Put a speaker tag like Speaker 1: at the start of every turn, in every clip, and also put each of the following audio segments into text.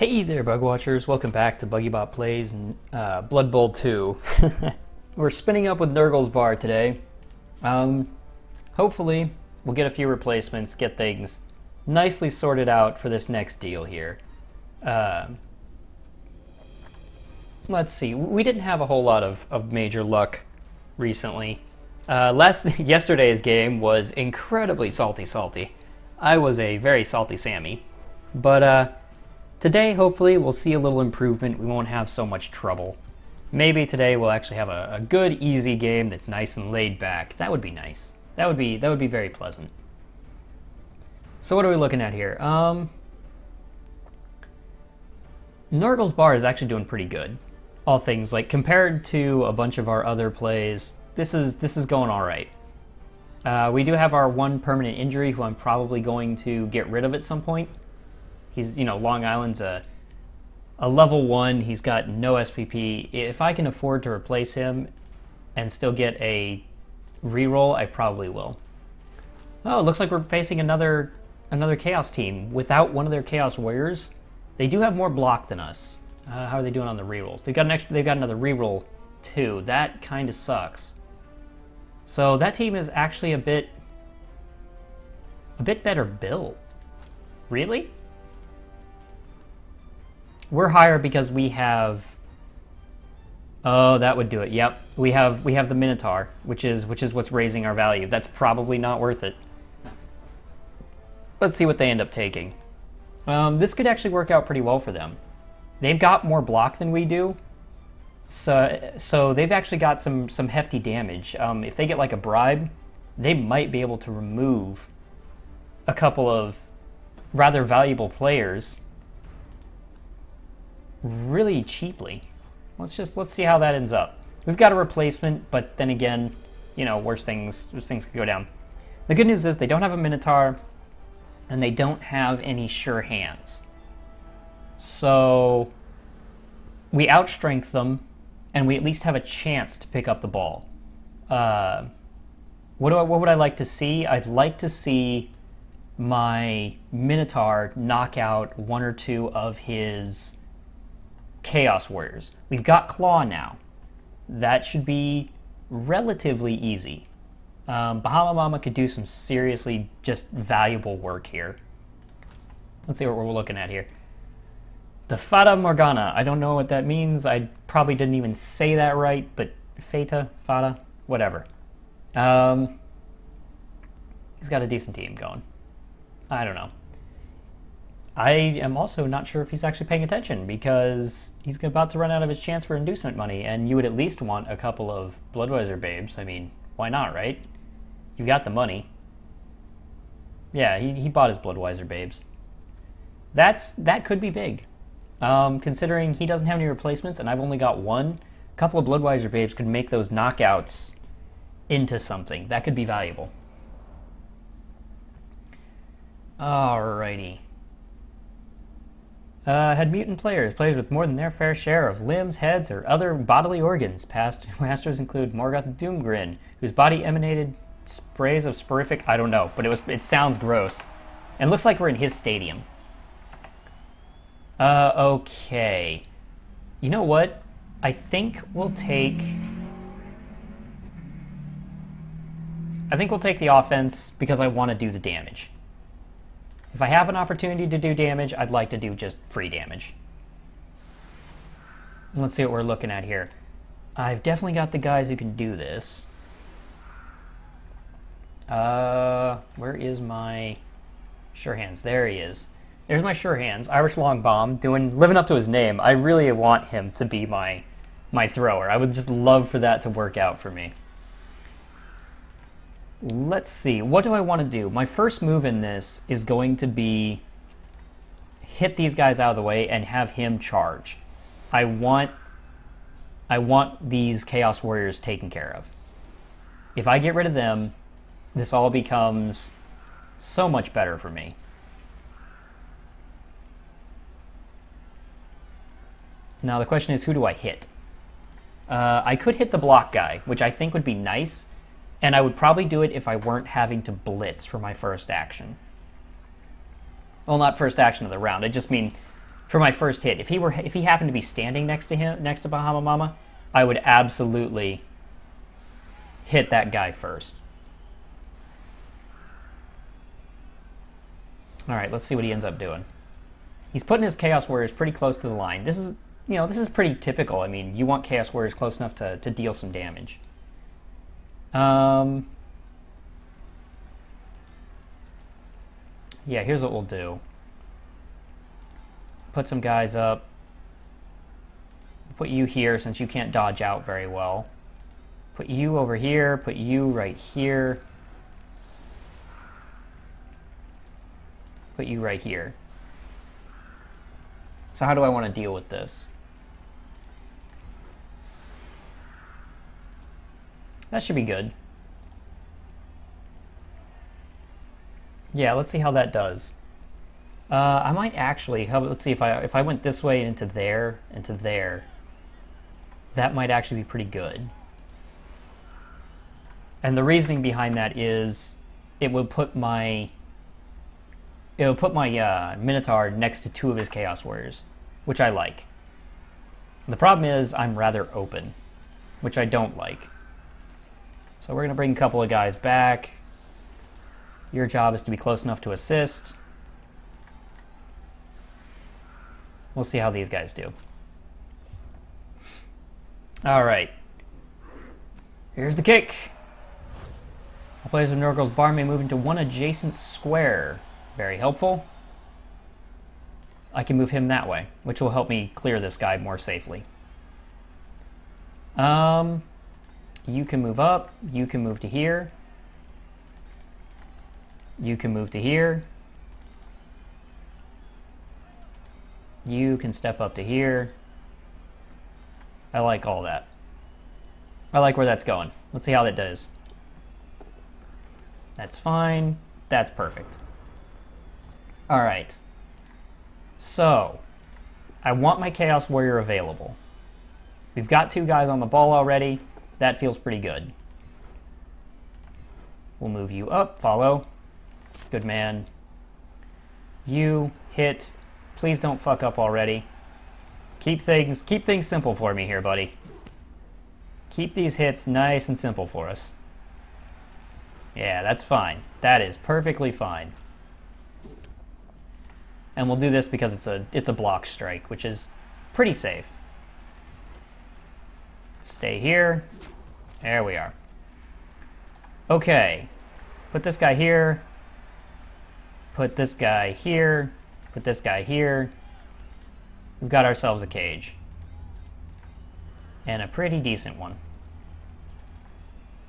Speaker 1: Hey there, Bug Watchers. Welcome back to BuggyBot Plays Blood Bowl 2. We're spinning up with Nurgle's bar today. Hopefully, we'll get a few replacements, get things nicely sorted out for this next deal here. Let's see. We didn't have a whole lot of major luck recently. Yesterday's game was incredibly salty. I was a very salty Sammy. But, today, hopefully, we'll see a little improvement. We won't have so much trouble. Maybe today we'll actually have a good, easy game that's nice and laid back. That would be nice. That would be very pleasant. So what are we looking at here? Nurgle's bar is actually doing pretty good. All things, like, compared to a bunch of our other plays, this is going all right. We do have our one permanent injury, who I'm probably going to get rid of at some point. He's, Long Island's a level 1. He's got no SPP. If I can afford to replace him and still get a reroll, I probably will. Oh, it looks like we're facing another Chaos team without one of their Chaos Warriors. They do have more block than us. How are they doing on the rerolls? They've got another reroll too. That kind of sucks. So that team is actually a bit better built. Really? We're higher because we have... Oh, that would do it. Yep. We have the Minotaur, which is what's raising our value. That's probably not worth it. Let's see what they end up taking. This could actually work out pretty well for them. They've got more block than we do. So they've actually got some hefty damage. If they get like a bribe, they might be able to remove a couple of rather valuable players really cheaply. Let's see how that ends up. We've got a replacement, but then again, worse things could go down. The good news is they don't have a Minotaur, and they don't have any sure hands. So we outstrength them, and we at least have a chance to pick up the ball. What would I like to see? I'd like to see my Minotaur knock out one or two of his Chaos Warriors. We've got Claw now. That should be relatively easy. Bahama Mama could do some seriously just valuable work here. Let's see what we're looking at here. The Fata Morgana. I don't know what that means. I probably didn't even say that right, but Fata, whatever. He's got a decent team going. I don't know. I am also not sure if he's actually paying attention, because he's about to run out of his chance for inducement money, and you would at least want a couple of Bloodweiser babes. I mean, why not, right? You've got the money. Yeah, he bought his Bloodweiser babes. That could be big. Considering he doesn't have any replacements and I've only got one, a couple of Bloodweiser babes could make those knockouts into something. That could be valuable. Alrighty. Had mutant players with more than their fair share of limbs, heads, or other bodily organs. Past masters include Morgoth Doomgrin, whose body emanated sprays of sporific... I don't know, but it sounds gross. And looks like we're in his stadium. Okay. You know what? I think we'll take the offense because I want to do the damage. If I have an opportunity to do damage, I'd like to do just free damage. Let's see what we're looking at here. I've definitely got the guys who can do this. Where is my sure hands? There he is. There's my sure hands. Irish Long Bomb, living up to his name. I really want him to be my thrower. I would just love for that to work out for me. Let's see. What do I want to do? My first move in this is going to be hit these guys out of the way and have him charge. I want these Chaos Warriors taken care of. If I get rid of them, this all becomes so much better for me. Now the question is, who do I hit? I could hit the block guy, which I think would be nice. And I would probably do it if I weren't having to blitz for my first action. Well, not first action of the round. I just mean for my first hit. If he happened to be standing next to Bahama Mama, I would absolutely hit that guy first. All right, let's see what he ends up doing. He's putting his Chaos Warriors pretty close to the line. This is, this is pretty typical. I mean, you want Chaos Warriors close enough to deal some damage. Yeah, here's what we'll do. Put some guys up. Put you here since you can't dodge out very well. Put you over here. Put you right here. Put you right here. So how do I want to deal with this? That should be good. Yeah, let's see how that does. I might actually, let's see if I went this way into there, that might actually be pretty good. And the reasoning behind that is it would put my Minotaur next to two of his Chaos Warriors, which I like. The problem is I'm rather open, which I don't like. So we're going to bring a couple of guys back. Your job is to be close enough to assist. We'll see how these guys do. All right. Here's the kick. All players of Nurgle's bar may move into one adjacent square. Very helpful. I can move him that way, which will help me clear this guy more safely. You can move up. You can move to here. You can move to here. You can step up to here. I like all that. I like where that's going. Let's see how that does. That's fine. That's perfect. All right. So, I want my Chaos Warrior available. We've got two guys on the ball already. That feels pretty good. We'll move you up. Follow. Good man. You hit. Please don't fuck up already. Keep things simple for me here, buddy. Keep these hits nice and simple for us. Yeah, that's fine. That is perfectly fine. And we'll do this because it's a block strike, which is pretty safe. Stay here. There we are. Okay. Put this guy here. Put this guy here. Put this guy here. We've got ourselves a cage. And a pretty decent one.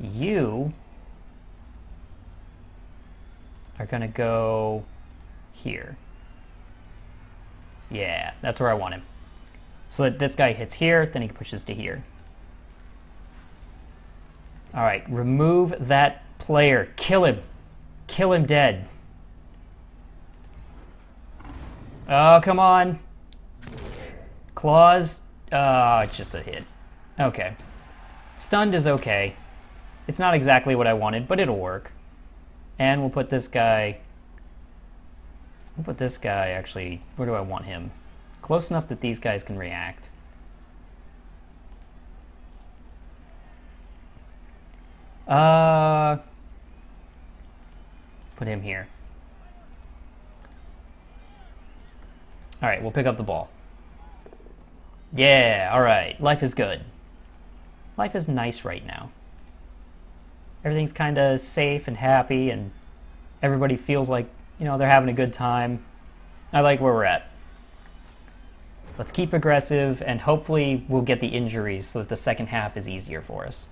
Speaker 1: You are gonna go here. Yeah, that's where I want him. So that this guy hits here, then he pushes to here. All right, remove that player. Kill him. Kill him dead. Oh, come on. Claws. It's just a hit. Okay. Stunned is okay. It's not exactly what I wanted, but it'll work. And we'll put this guy... actually, where do I want him? Close enough that these guys can react. Put him here. All right, we'll pick up the ball. Yeah, all right. Life is good. Life is nice right now. Everything's kind of safe and happy, and everybody feels like, they're having a good time. I like where we're at. Let's keep aggressive, and hopefully we'll get the injuries so that the second half is easier for us.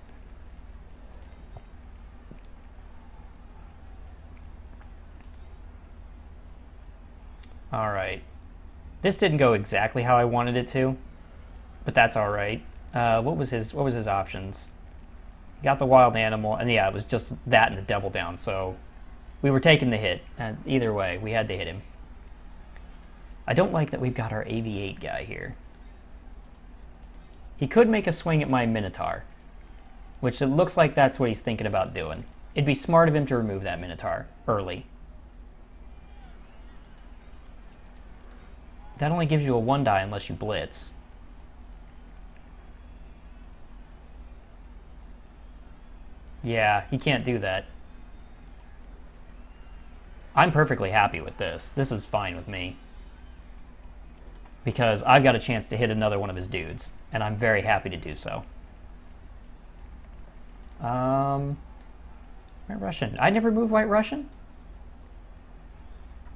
Speaker 1: All right. This didn't go exactly how I wanted it to, but that's all right. What was his options? He got the wild animal, and yeah, it was just that and the double down, so we were taking the hit. Either way, we had to hit him. I don't like that we've got our AV8 guy here. He could make a swing at my Minotaur, which it looks like that's what he's thinking about doing. It'd be smart of him to remove that Minotaur early. That only gives you a 1 die unless you blitz. Yeah, he can't do that. I'm perfectly happy with this. This is fine with me. Because I've got a chance to hit another one of his dudes, and I'm very happy to do so. White Russian. I never moved White Russian?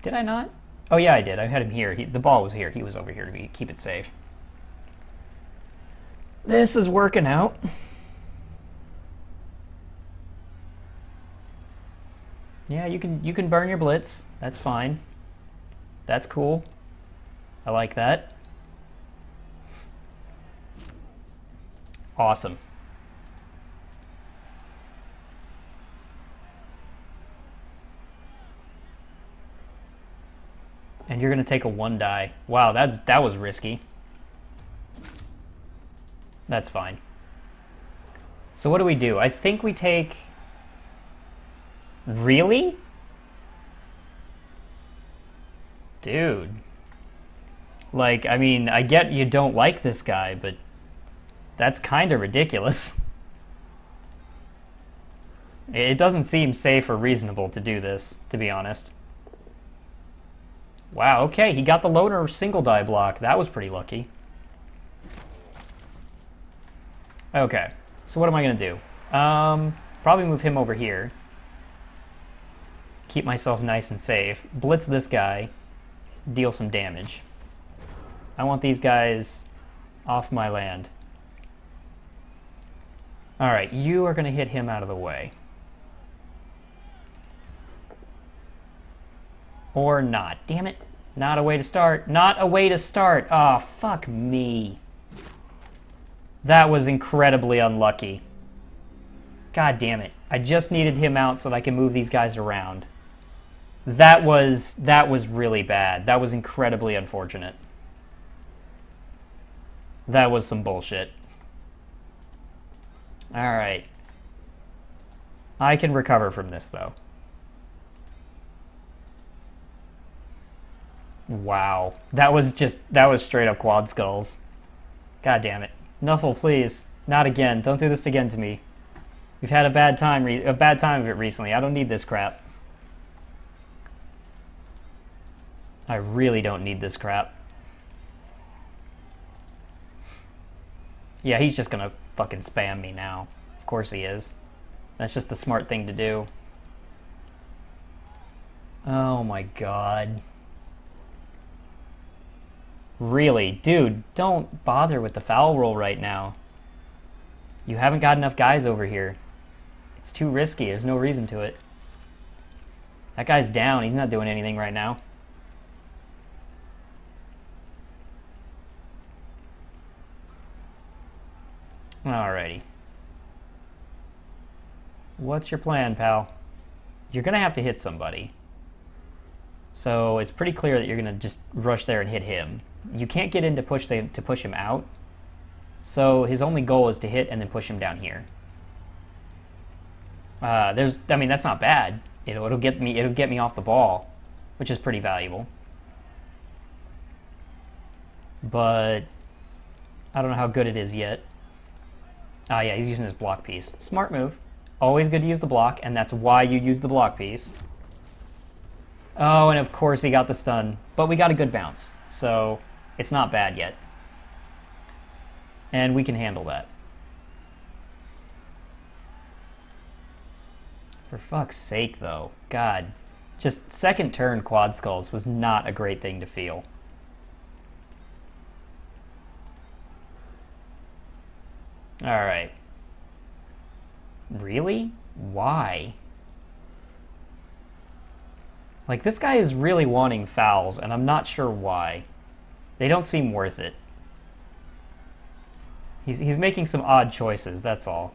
Speaker 1: Did I not? Oh yeah, I did. I had him here. The ball was here. He was over here to keep it safe. This is working out. Yeah, you can burn your blitz. That's fine. That's cool. I like that. Awesome. And you're gonna take a 1 die. Wow, that was risky. That's fine. So what do? I think we take... Really? Dude. Like, I mean, I get you don't like this guy, but that's kind of ridiculous. It doesn't seem safe or reasonable to do this, to be honest. Wow, okay, he got the loner single die block. That was pretty lucky. Okay, so what am I going to do? Probably move him over here. Keep myself nice and safe. Blitz this guy. Deal some damage. I want these guys off my land. Alright, you are going to hit him out of the way. Or not. Damn it. Not a way to start. Not a way to start. Oh, fuck me. That was incredibly unlucky. God damn it. I just needed him out so that I can move these guys around. That was really bad. That was incredibly unfortunate. That was some bullshit. Alright. I can recover from this, though. Wow. That was straight up quad skulls. God damn it. Nuffle, please. Not again. Don't do this again to me. We've had a bad time of it recently. I don't need this crap. I really don't need this crap. Yeah, he's just gonna fucking spam me now. Of course he is. That's just the smart thing to do. Oh my god. Really? Dude, don't bother with the foul roll right now. You haven't got enough guys over here. It's too risky. There's no reason to it. That guy's down. He's not doing anything right now. Alrighty. What's your plan, pal? You're gonna have to hit somebody. So it's pretty clear that you're gonna just rush there and hit him. You can't get in to push him out. So his only goal is to hit and then push him down here. I mean, that's not bad. It'll get me off the ball, which is pretty valuable. But I don't know how good it is yet. Ah, yeah, he's using his block piece. Smart move. Always good to use the block, and that's why you use the block piece. Oh, and of course he got the stun. But we got a good bounce, so it's not bad yet. And we can handle that. For fuck's sake, though. God. Just second turn quad skulls was not a great thing to feel. Alright. Really? Why? Like, this guy is really wanting fouls, and I'm not sure why. They don't seem worth it. He's making some odd choices, that's all.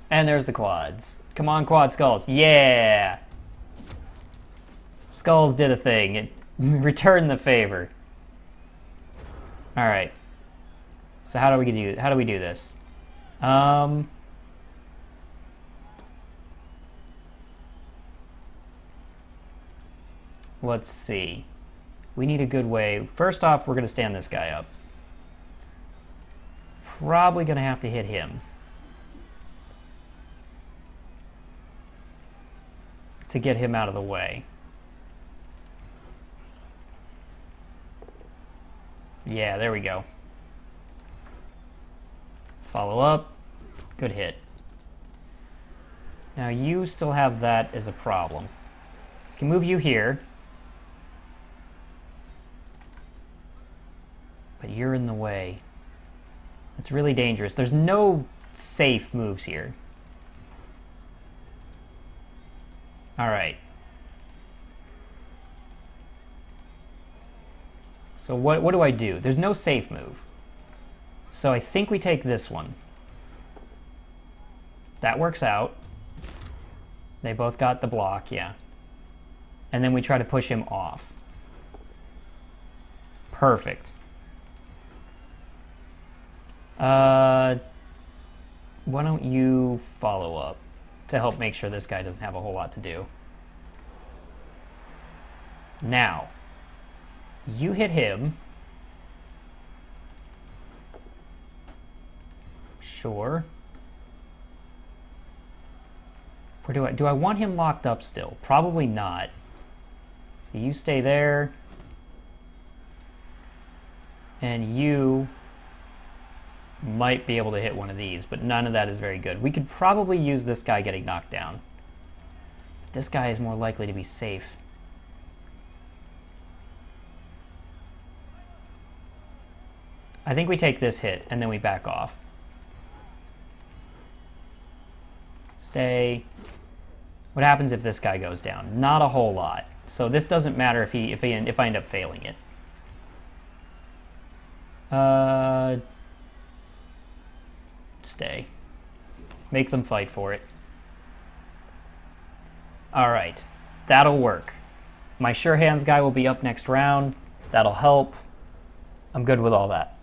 Speaker 1: And there's the quads. Come on, quad skulls. Yeah! Skulls did a thing. It returned the favor. Alright. So how do we do this? Let's see. We need a good way. First off, we're going to stand this guy up. Probably going to have to hit him to get him out of the way. Yeah, there we go. Follow up. Good hit. Now you still have that as a problem. I can move you here. But you're in the way. It's really dangerous. There's no safe moves here. All right. So what do I do? There's no safe move. So I think we take this one. That works out. They both got the block, yeah. And then we try to push him off. Perfect. Why don't you follow up to help make sure this guy doesn't have a whole lot to do. Now, you hit him. Sure. Or do I want him locked up still? Probably not. So you stay there. And you might be able to hit one of these, but none of that is very good. We could probably use this guy getting knocked down. This guy is more likely to be safe. I think we take this hit, and then we back off. Stay. What happens if this guy goes down? Not a whole lot. So this doesn't matter if I end up failing it. Stay. Make them fight for it. All right, that'll work. My sure hands guy will be up next round. That'll help. I'm good with all that.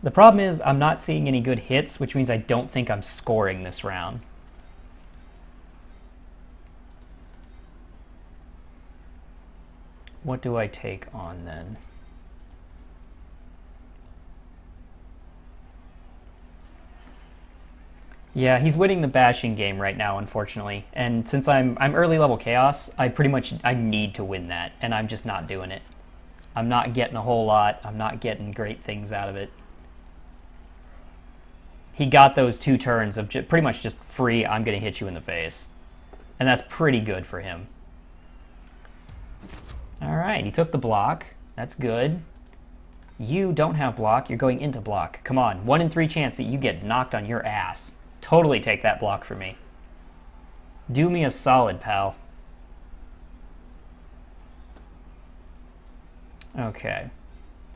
Speaker 1: The problem is I'm not seeing any good hits, which means I don't think I'm scoring this round. What do I take on then? Yeah, he's winning the bashing game right now, unfortunately. And since I'm early level chaos, I need to win that, and I'm just not doing it. I'm not getting a whole lot. I'm not getting great things out of it. He got those 2 turns of pretty much just free, I'm going to hit you in the face. And that's pretty good for him. All right, he took the block. That's good. You don't have block. You're going into block. Come on, 1 in 3 chance that you get knocked on your ass. Totally take that block for me. Do me a solid, pal. Okay.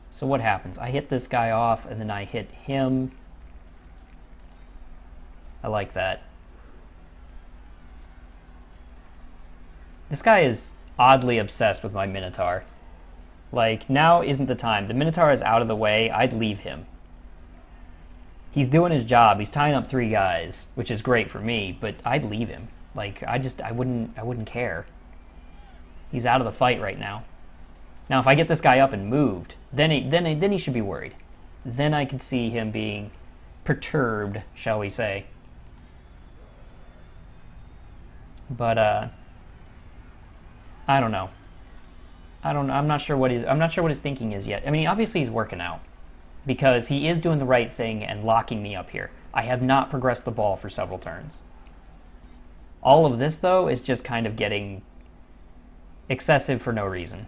Speaker 1: So what happens? I hit this guy off, and then I hit him. I like that. This guy is oddly obsessed with my Minotaur. Like, now isn't the time. The Minotaur is out of the way. I'd leave him. He's doing his job. He's tying up 3 guys, which is great for me, but I'd leave him. Like, I wouldn't care. He's out of the fight right now. Now, if I get this guy up and moved, then he should be worried. Then I could see him being perturbed, shall we say. But I don't know. I'm not sure what his thinking is yet. I mean, obviously he's working out because he is doing the right thing and locking me up here. I have not progressed the ball for several turns. All of this, though, is just kind of getting excessive for no reason.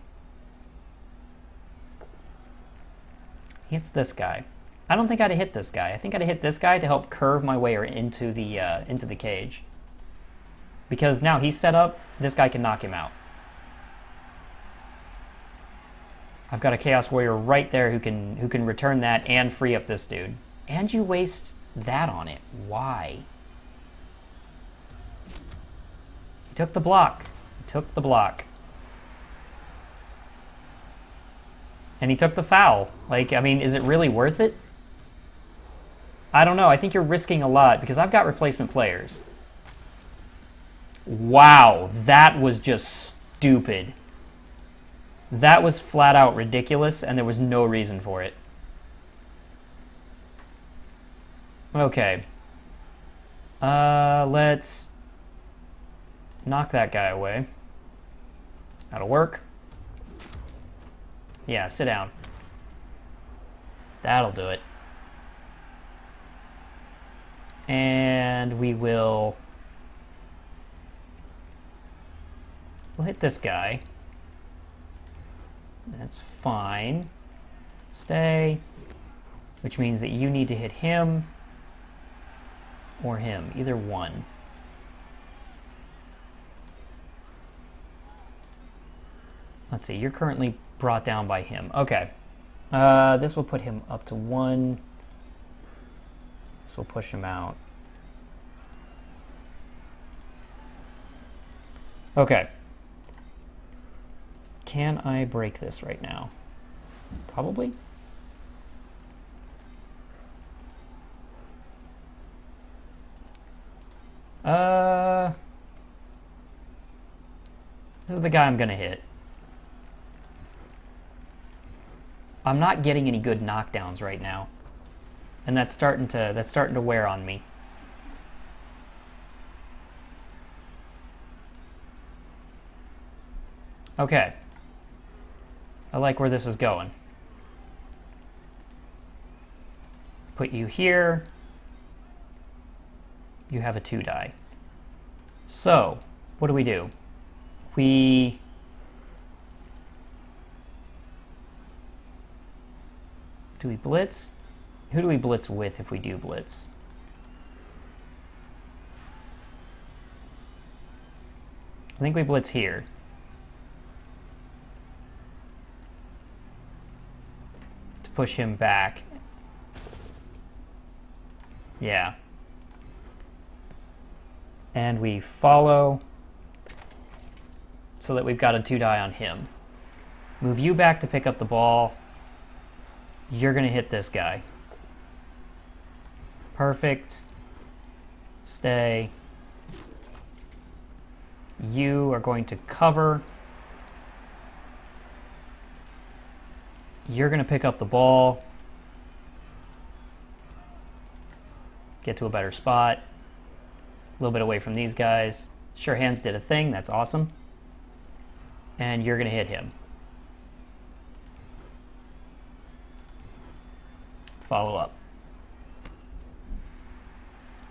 Speaker 1: He hits this guy. I don't think I'd have hit this guy. I think I'd have hit this guy to help curve my way into the cage. Because now he's set up, this guy can knock him out. I've got a Chaos Warrior right there who can return that and free up this dude. And you waste that on it. Why? He took the block. He took the block. And he took the foul. Like, I mean, is it really worth it? I don't know. I think you're risking a lot because I've got replacement players. Wow, that was just stupid. That was flat out ridiculous, and there was no reason for it. Okay. Let's knock that guy away. That'll work. Yeah, sit down. That'll do it. And we'll hit this guy. That's fine. Stay. Which means that you need to hit him or him. Either one. Let's see. You're currently brought down by him. Okay. This will put him up to 1. This will push him out. Okay. Can I break this right now? Probably. This is the guy I'm gonna hit. I'm not getting any good knockdowns right now, and that's starting to wear on me. Okay. I like where this is going. Put you here. You have a 2 die. So, what do? Do we blitz? Who do we blitz with if we do blitz? I think we blitz here. To push him back. Yeah. And we follow so that we've got a 2 die on him. Move you back to pick up the ball. You're going to hit this guy. Perfect. Stay. You are going to cover. You're going to pick up the ball. Get to a better spot. A little bit away from these guys. Sure Hands did a thing. That's awesome. And you're going to hit him. Follow up.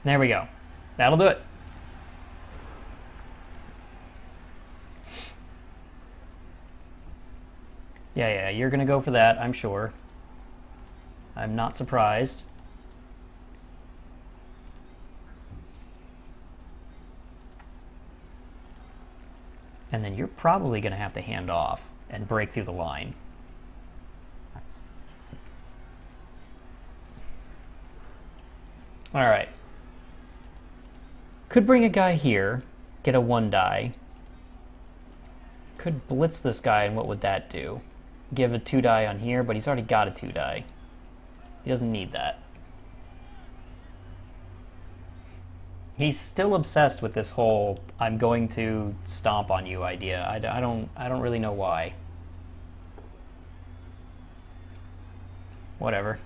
Speaker 1: There we go. That'll do it. Yeah, you're going to go for that, I'm sure. I'm not surprised. And then you're probably going to have to hand off and break through the line. All right. Could bring a guy here, get a 1 die. Could blitz this guy, and what would that do? Give a 2 die on here, but he's already got a 2 die. He doesn't need that. He's still obsessed with this whole "I'm going to stomp on you" idea. I don't really know why. Whatever.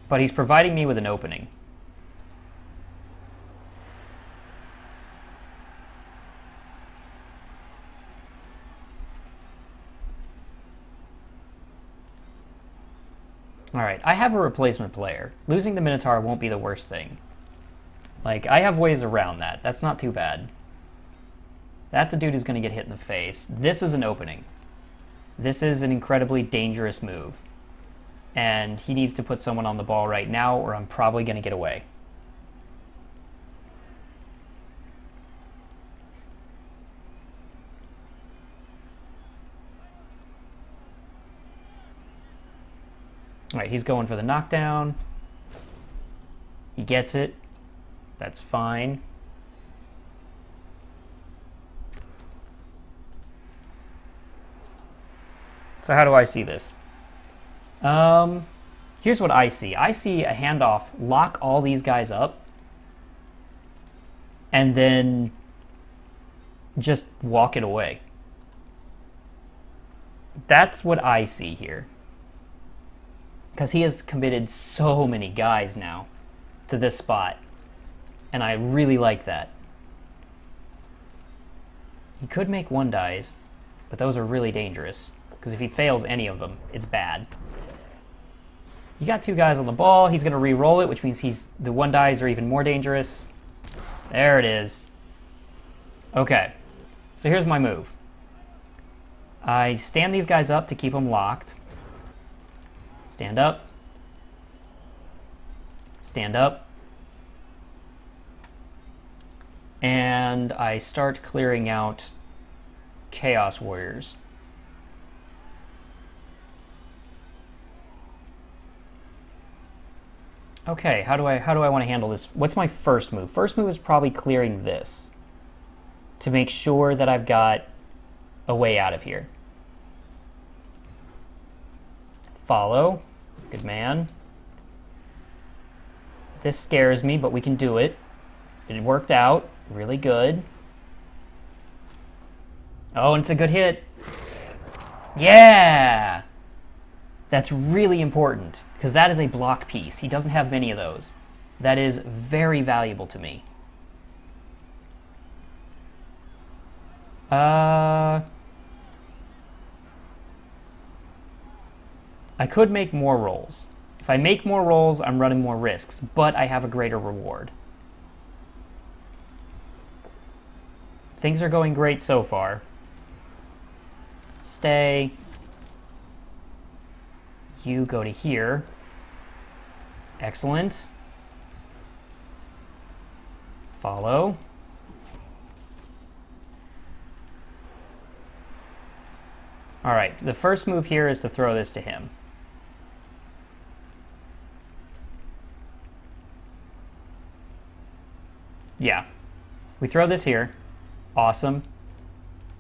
Speaker 1: But he's providing me with an opening. Alright, I have a replacement player. Losing the Minotaur won't be the worst thing. Like, I have ways around that. That's not too bad. That's a dude who's going to get hit in the face. This is an opening. This is an incredibly dangerous move. And he needs to put someone on the ball right now, or I'm probably going to get away. All right, he's going for the knockdown. He gets it. That's fine. So how do I see this? Here's what I see. I see a handoff lock all these guys up and then just walk it away. That's what I see here. Because he has committed so many guys now to this spot. And I really like that. He could make 1-dies, but those are really dangerous. Because if he fails any of them, it's bad. You got 2 guys on the ball. He's going to re-roll it, which means the 1-dies are even more dangerous. There it is. Okay. So here's my move. I stand these guys up to keep them locked. Stand up. Stand up. And I start clearing out Chaos Warriors. Okay, how do I want to handle this? What's my first move? First move is probably clearing this to make sure that I've got a way out of here. Follow. Good man. This scares me, but we can do it. It worked out. Really good. Oh, and it's a good hit. Yeah! That's really important, because that is a block piece. He doesn't have many of those. That is very valuable to me. I could make more rolls. If I make more rolls, I'm running more risks, but I have a greater reward. Things are going great so far. Stay. You go to here. Excellent. Follow. All right, the first move here is to throw this to him. Yeah. We throw this here. Awesome.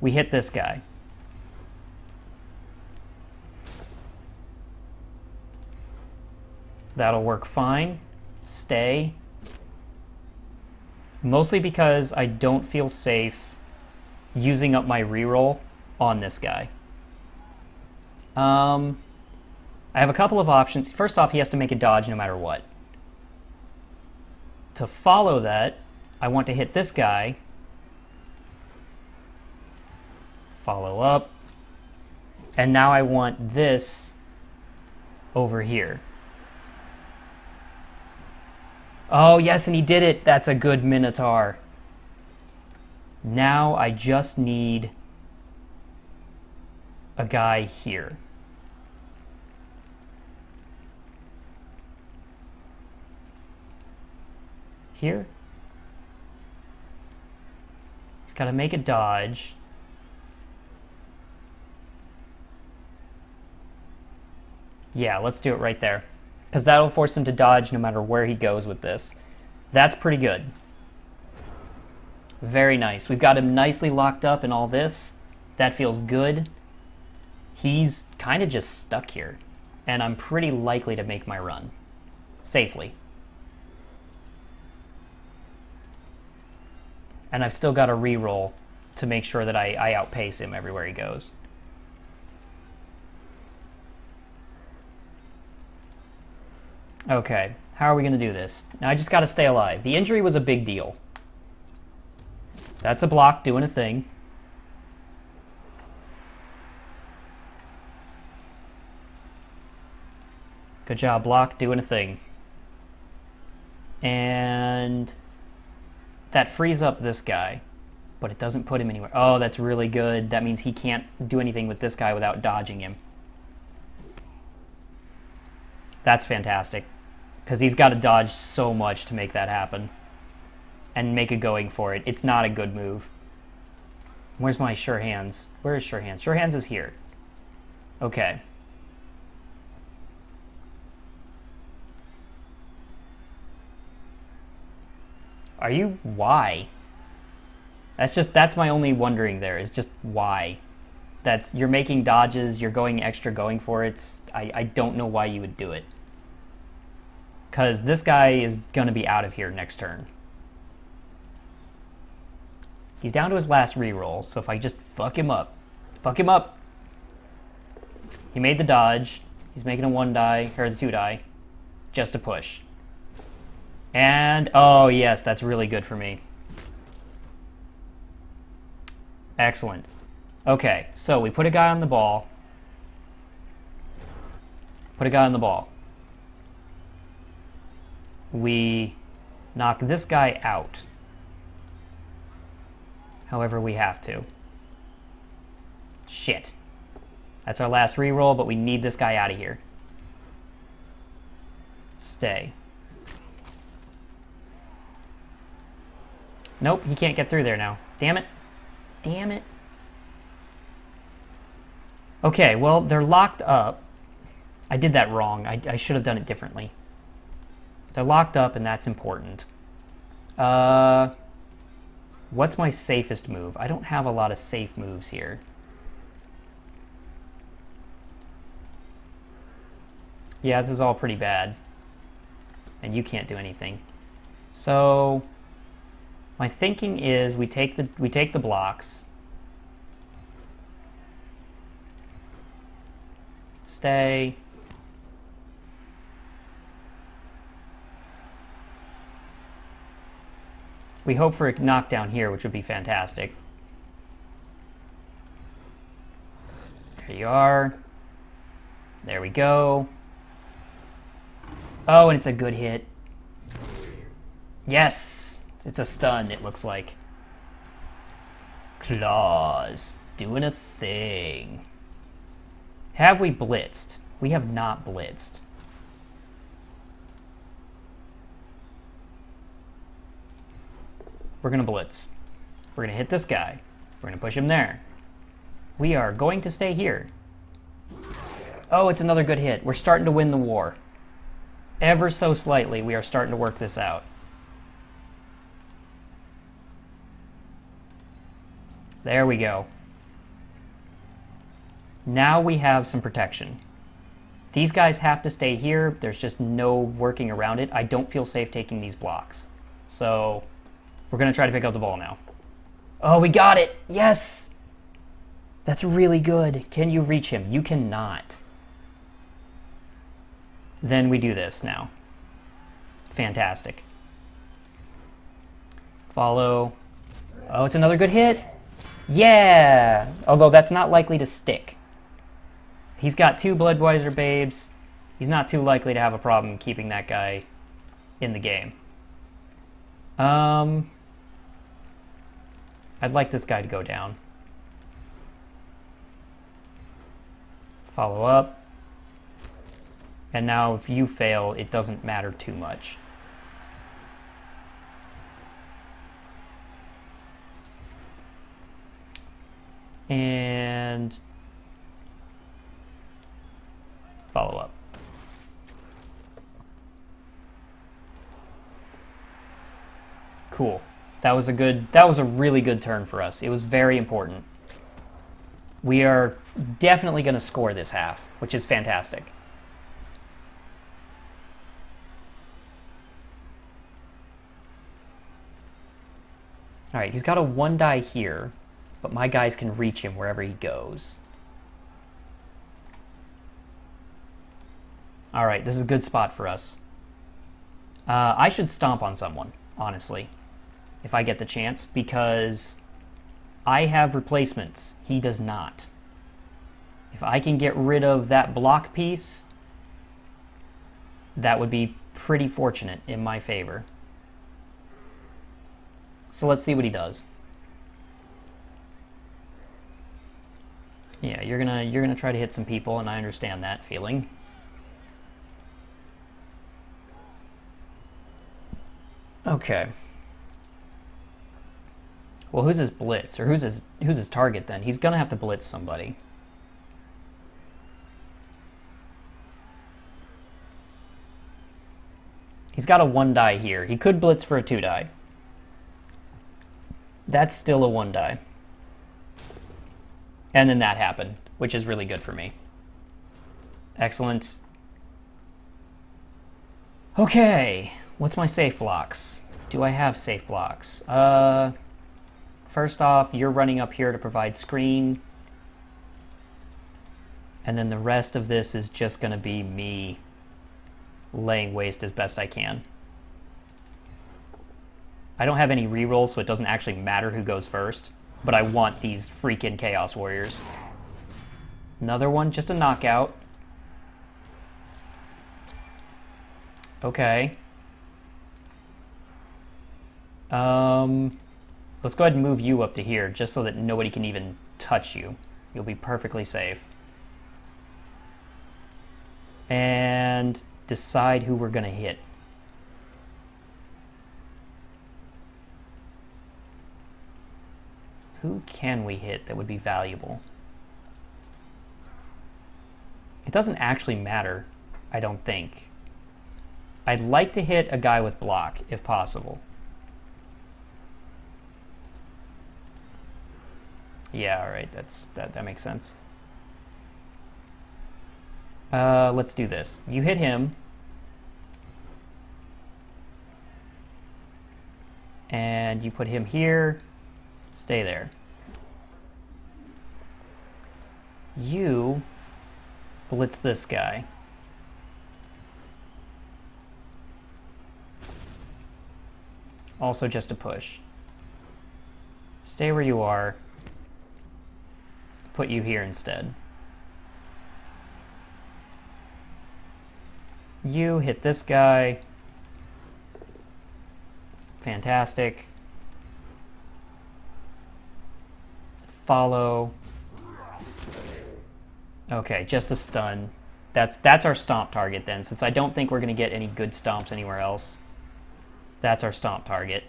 Speaker 1: We hit this guy. That'll work fine. Stay. Mostly because I don't feel safe using up my reroll on this guy. I have a couple of options. First off, he has to make a dodge no matter what. To follow that, I want to hit this guy. Follow up. And now I want this over here. Oh, yes, and he did it. That's a good Minotaur. Now I just need a guy here. Here. He's got to make a dodge. Yeah, let's do it right there. Because that'll force him to dodge no matter where he goes with this. That's pretty good. Very nice. We've got him nicely locked up in all this. That feels good. He's kind of just stuck here. And I'm pretty likely to make my run. Safely. And I've still got a reroll to make sure that I outpace him everywhere he goes. Okay, how are we going to do this? Now I just got to stay alive. The injury was a big deal. That's a block doing a thing. Good job, block, doing a thing. And that frees up this guy, but it doesn't put him anywhere. Oh, that's really good. That means he can't do anything with this guy without dodging him. That's fantastic, because he's got to dodge so much to make that happen and make a going for it. It's not a good move. Where's my sure hands? Where is sure hands? Sure hands is here. Okay. Are you? Why? That's my only wondering there, is just why. You're making dodges, you're going extra going for it. I don't know why you would do it. Because this guy is going to be out of here next turn. He's down to his last reroll, so if I just fuck him up. Fuck him up! He made the dodge. He's making a 1 die, or the 2 die. Just a push. And, oh yes, that's really good for me. Excellent. Okay, so we put a guy on the ball. Put a guy on the ball. We knock this guy out. However we have to. Shit. That's our last reroll, but we need this guy out of here. Stay. Nope, he can't get through there now. Damn it. Damn it. Okay, well, they're locked up. I did that wrong. I should have done it differently. They're locked up, and that's important. What's my safest move? I don't have a lot of safe moves here. Yeah, this is all pretty bad. And you can't do anything. So my thinking is we take the blocks. Stay. We hope for a knockdown here, which would be fantastic. There you are. There we go. Oh, and it's a good hit. Yes! It's a stun, it looks like. Claws. Doing a thing. Have we blitzed? We have not blitzed. We're gonna blitz. We're gonna hit this guy. We're gonna push him there. We are going to stay here. Oh, it's another good hit. We're starting to win the war. Ever so slightly, we are starting to work this out. There we go. Now we have some protection. These guys have to stay here. There's just no working around it. I don't feel safe taking these blocks. So we're going to try to pick up the ball now. Oh, we got it! Yes! That's really good. Can you reach him? You cannot. Then we do this now. Fantastic. Follow. Oh, it's another good hit. Yeah! Although that's not likely to stick. He's got 2 Bloodweiser babes. He's not too likely to have a problem keeping that guy in the game. I'd like this guy to go down. Follow up. And now if you fail, it doesn't matter too much. And follow up. Cool. That was a really good turn for us. It was very important. We are definitely going to score this half, which is fantastic. All right, he's got a 1 die here, but my guys can reach him wherever he goes. All right, this is a good spot for us. I should stomp on someone, honestly, if I get the chance, because I have replacements. He does not. If I can get rid of that block piece, that would be pretty fortunate in my favor. So let's see what he does. Yeah, you're gonna try to hit some people, and I understand that feeling. Okay. Well, who's his blitz, or who's his target then? He's gonna have to blitz somebody. He's got a 1 die here. He could blitz for a 2 die. That's still a 1 die. And then that happened, which is really good for me. Excellent. Okay, what's my safe blocks? Do I have safe blocks? First off, you're running up here to provide screen. And then the rest of this is just going to be me laying waste as best I can. I don't have any rerolls, so it doesn't actually matter who goes first. But I want these freaking Chaos Warriors. Another one, just a knockout. Okay. Let's go ahead and move you up to here, just so that nobody can even touch you. You'll be perfectly safe. And decide who we're going to hit. Who can we hit that would be valuable? It doesn't actually matter, I don't think. I'd like to hit a guy with block, if possible. Yeah, alright, that makes sense. Let's do this. You hit him. And you put him here. Stay there. You blitz this guy. Also just a push. Stay where you are. Put you here instead. You hit this guy. Fantastic. Follow. Okay, just a stun. That's our stomp target then, since I don't think we're going to get any good stomps anywhere else. That's our stomp target.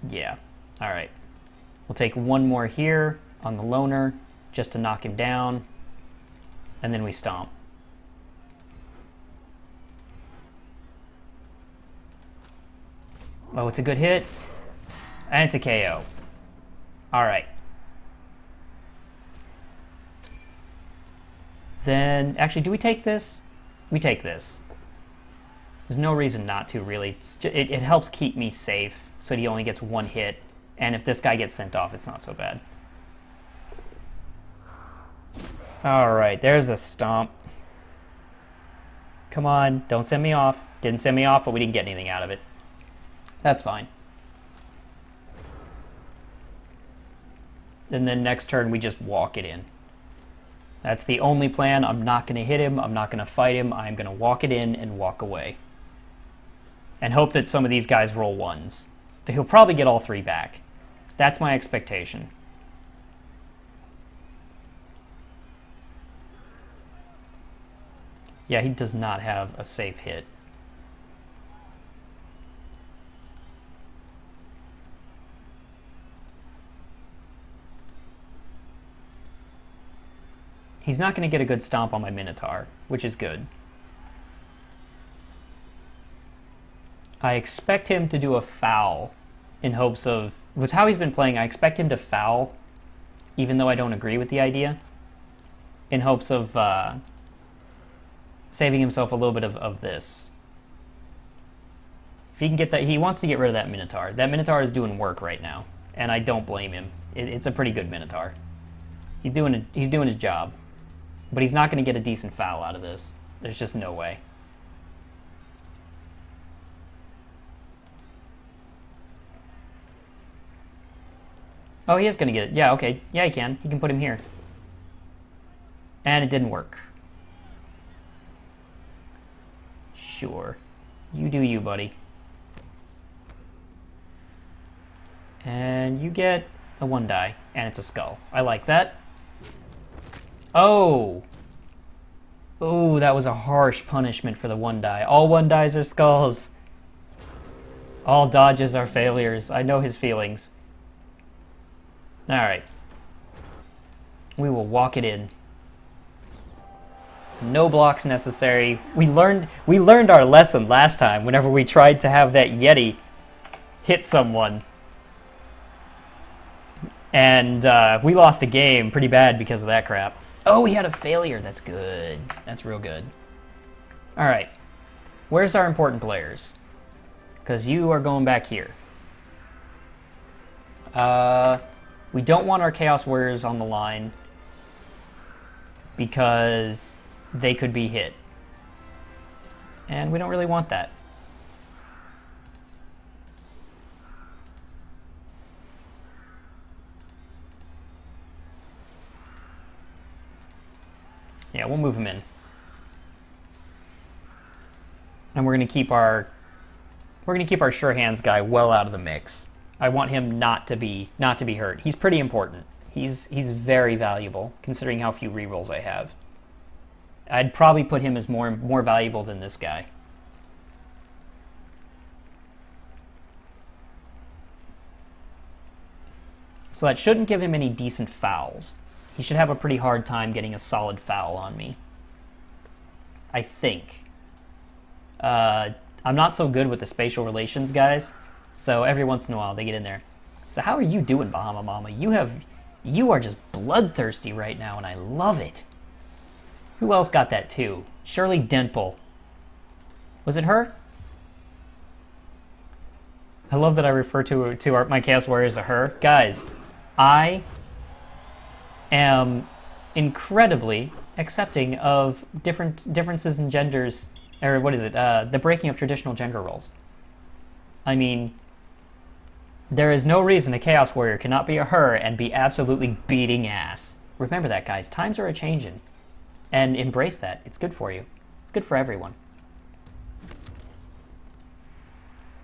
Speaker 1: Yeah, alright. We'll take one more here on the loner, just to knock him down, and then we stomp. Oh, it's a good hit, and it's a KO. Alright. Then, actually, do we take this? We take this. There's no reason not to, really. It helps keep me safe, so he only gets one hit, and if this guy gets sent off, it's not so bad. Alright, there's the stomp. Come on, don't send me off. Didn't send me off, but we didn't get anything out of it. That's fine. And then next turn, we just walk it in. That's the only plan. I'm not going to hit him. I'm not going to fight him. I'm going to walk it in and walk away. And hope that some of these guys roll ones. He'll probably get all three back. That's my expectation. Yeah, he does not have a safe hit. He's not going to get a good stomp on my Minotaur, which is good. I expect him to do a foul in hopes of... With how he's been playing, I expect him to foul, even though I don't agree with the idea, in hopes of saving himself a little bit of this. If he can get that... He wants to get rid of that Minotaur. That Minotaur is doing work right now, and I don't blame him. It's a pretty good Minotaur. He's doing his job. But he's not going to get a decent foul out of this. There's just no way. Oh, he is going to get it. Yeah, okay. Yeah, he can. He can put him here. And it didn't work. Sure. You do you, buddy. And you get a 1-die. And it's a skull. I like that. Oh! Oh, that was a harsh punishment for the 1-die. All 1-dies are skulls. All dodges are failures. I know his feelings. Alright. We will walk it in. No blocks necessary. We learned our lesson last time whenever we tried to have that Yeti hit someone. And we lost a game pretty bad because of that crap. Oh, he had a failure. That's good. That's real good. All right. Where's our important players? Because you are going back here. We don't want our Chaos Warriors on the line because they could be hit. And we don't really want that. Yeah, we'll move him in. And we're gonna keep our sure hands guy well out of the mix. I want him not to be hurt. He's pretty important. He's very valuable considering how few rerolls I have. I'd probably put him as more valuable than this guy. So that shouldn't give him any decent fouls. He should have a pretty hard time getting a solid foul on me. I think. I'm not so good with the spatial relations guys, so every once in a while they get in there. So how are you doing, Bahama Mama? You are just bloodthirsty right now, and I love it. Who else got that too? Shirley Denpel. Was it her? I love that I refer to my Chaos Warriors as her. Guys, I am incredibly accepting of differences in genders, or what is it? The breaking of traditional gender roles. I mean, there is no reason a Chaos Warrior cannot be a her and be absolutely beating ass. Remember that, guys. Times are a-changin'. And embrace that. It's good for you. It's good for everyone.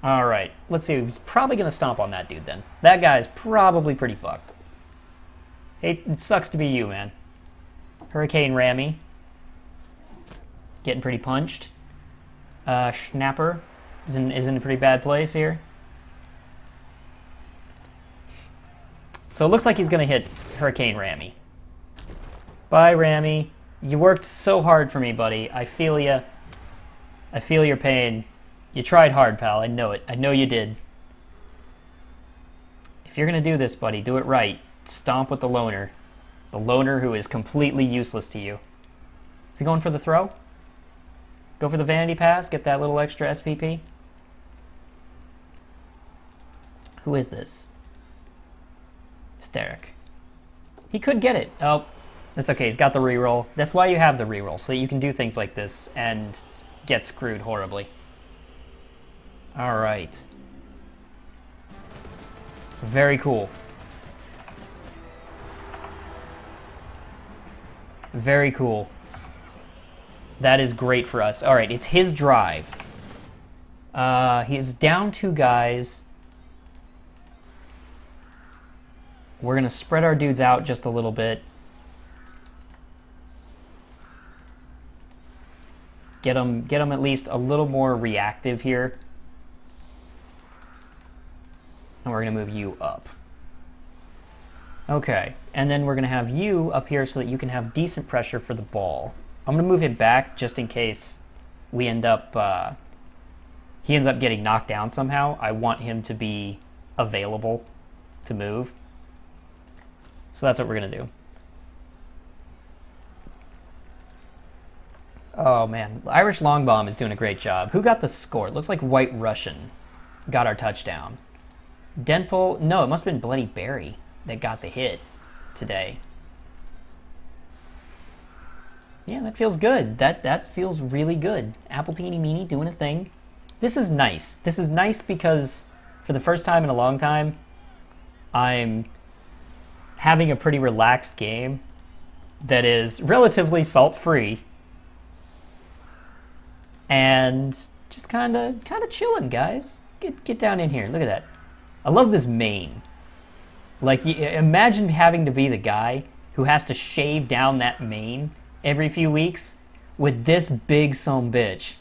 Speaker 1: All right. Let's see. Who's probably going to stomp on that dude then? That guy's probably pretty fucked. Hey, it sucks to be you, man. Hurricane Rammy. Getting pretty punched. Schnapper is in a pretty bad place here. So it looks like he's going to hit Hurricane Rammy. Bye, Rammy. You worked so hard for me, buddy. I feel ya. I feel your pain. You tried hard, pal. I know it. I know you did. If you're going to do this, buddy, do it right. Stomp with the loner. The loner who is completely useless to you. Is he going for the throw? Go for the vanity pass? Get that little extra SPP? Who is this? Hysteric. He could get it. Oh, that's okay. He's got the reroll. That's why you have the reroll, so that you can do things like this and get screwed horribly. All right. Very cool. Very cool. That is great for us. All right, it's his drive. He is down 2 guys. We're going to spread our dudes out just a little bit. Get them at least a little more reactive here. And we're going to move you up. Okay, and then we're going to have you up here so that you can have decent pressure for the ball. I'm going to move him back just in case we end up, he ends up getting knocked down somehow. I want him to be available to move. So that's what we're going to do. Oh, man. Irish Long Bomb is doing a great job. Who got the score? It looks like White Russian got our touchdown. Denpel? No, it must have been Bloody Barry that got the hit today. Yeah, that feels good. That feels really good. Appletini Meanie doing a thing. This is nice. This is nice because for the first time in a long time, I'm having a pretty relaxed game that is relatively salt-free and just kind of chilling, guys. Get down in here. Look at that. I love this mane. Like, imagine having to be the guy who has to shave down that mane every few weeks with this big sumbitch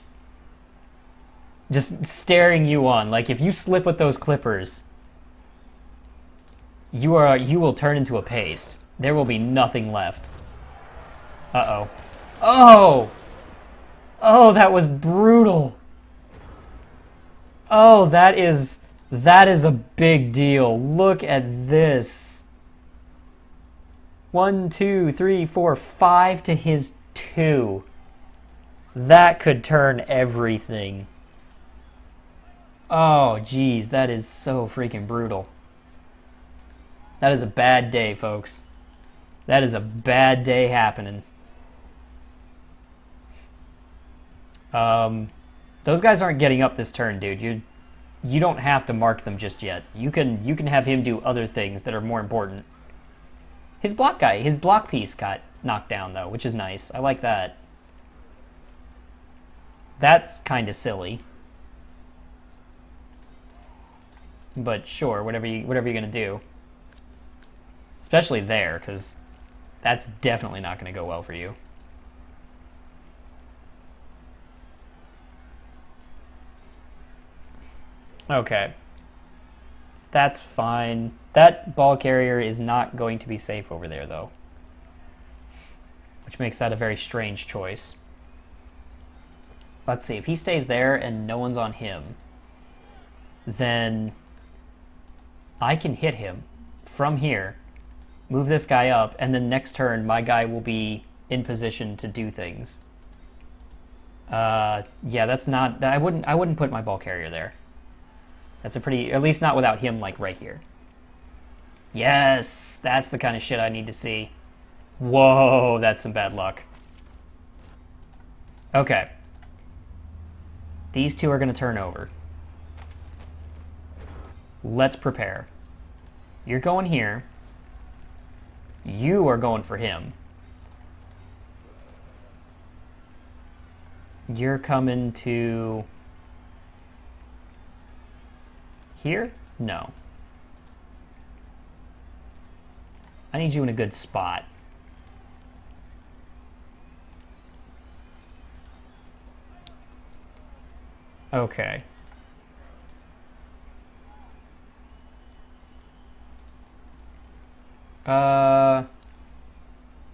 Speaker 1: just staring you on. Like, if you slip with those clippers, you will turn into a paste. There will be nothing left. Uh-oh. Oh! Oh, that was brutal. Oh, that is a big deal. Look at this. 1, 2, 3, 4, 5 to his 2. That could turn everything. Oh, geez, that is so freaking brutal. That is a bad day, folks. That is a bad day happening. Those guys aren't getting up this turn, dude. You don't have to mark them just yet. You can have him do other things that are more important. His block piece got knocked down though, which is nice. I like that. That's kind of silly. But sure, whatever you're gonna do. Especially there, because that's definitely not gonna go well for you. Okay. That's fine. That ball carrier is not going to be safe over there, though. Which makes that a very strange choice. Let's see. If he stays there and no one's on him, then I can hit him from here, move this guy up, and then next turn my guy will be in position to do things. Yeah, that's not... I wouldn't put my ball carrier there. That's a pretty... At least not without him, like, right here. Yes! That's the kind of shit I need to see. Whoa, that's some bad luck. Okay. These two are going to turn over. Let's prepare. You're going here. You are going for him. You're coming to... Here? No. I need you in a good spot. Okay.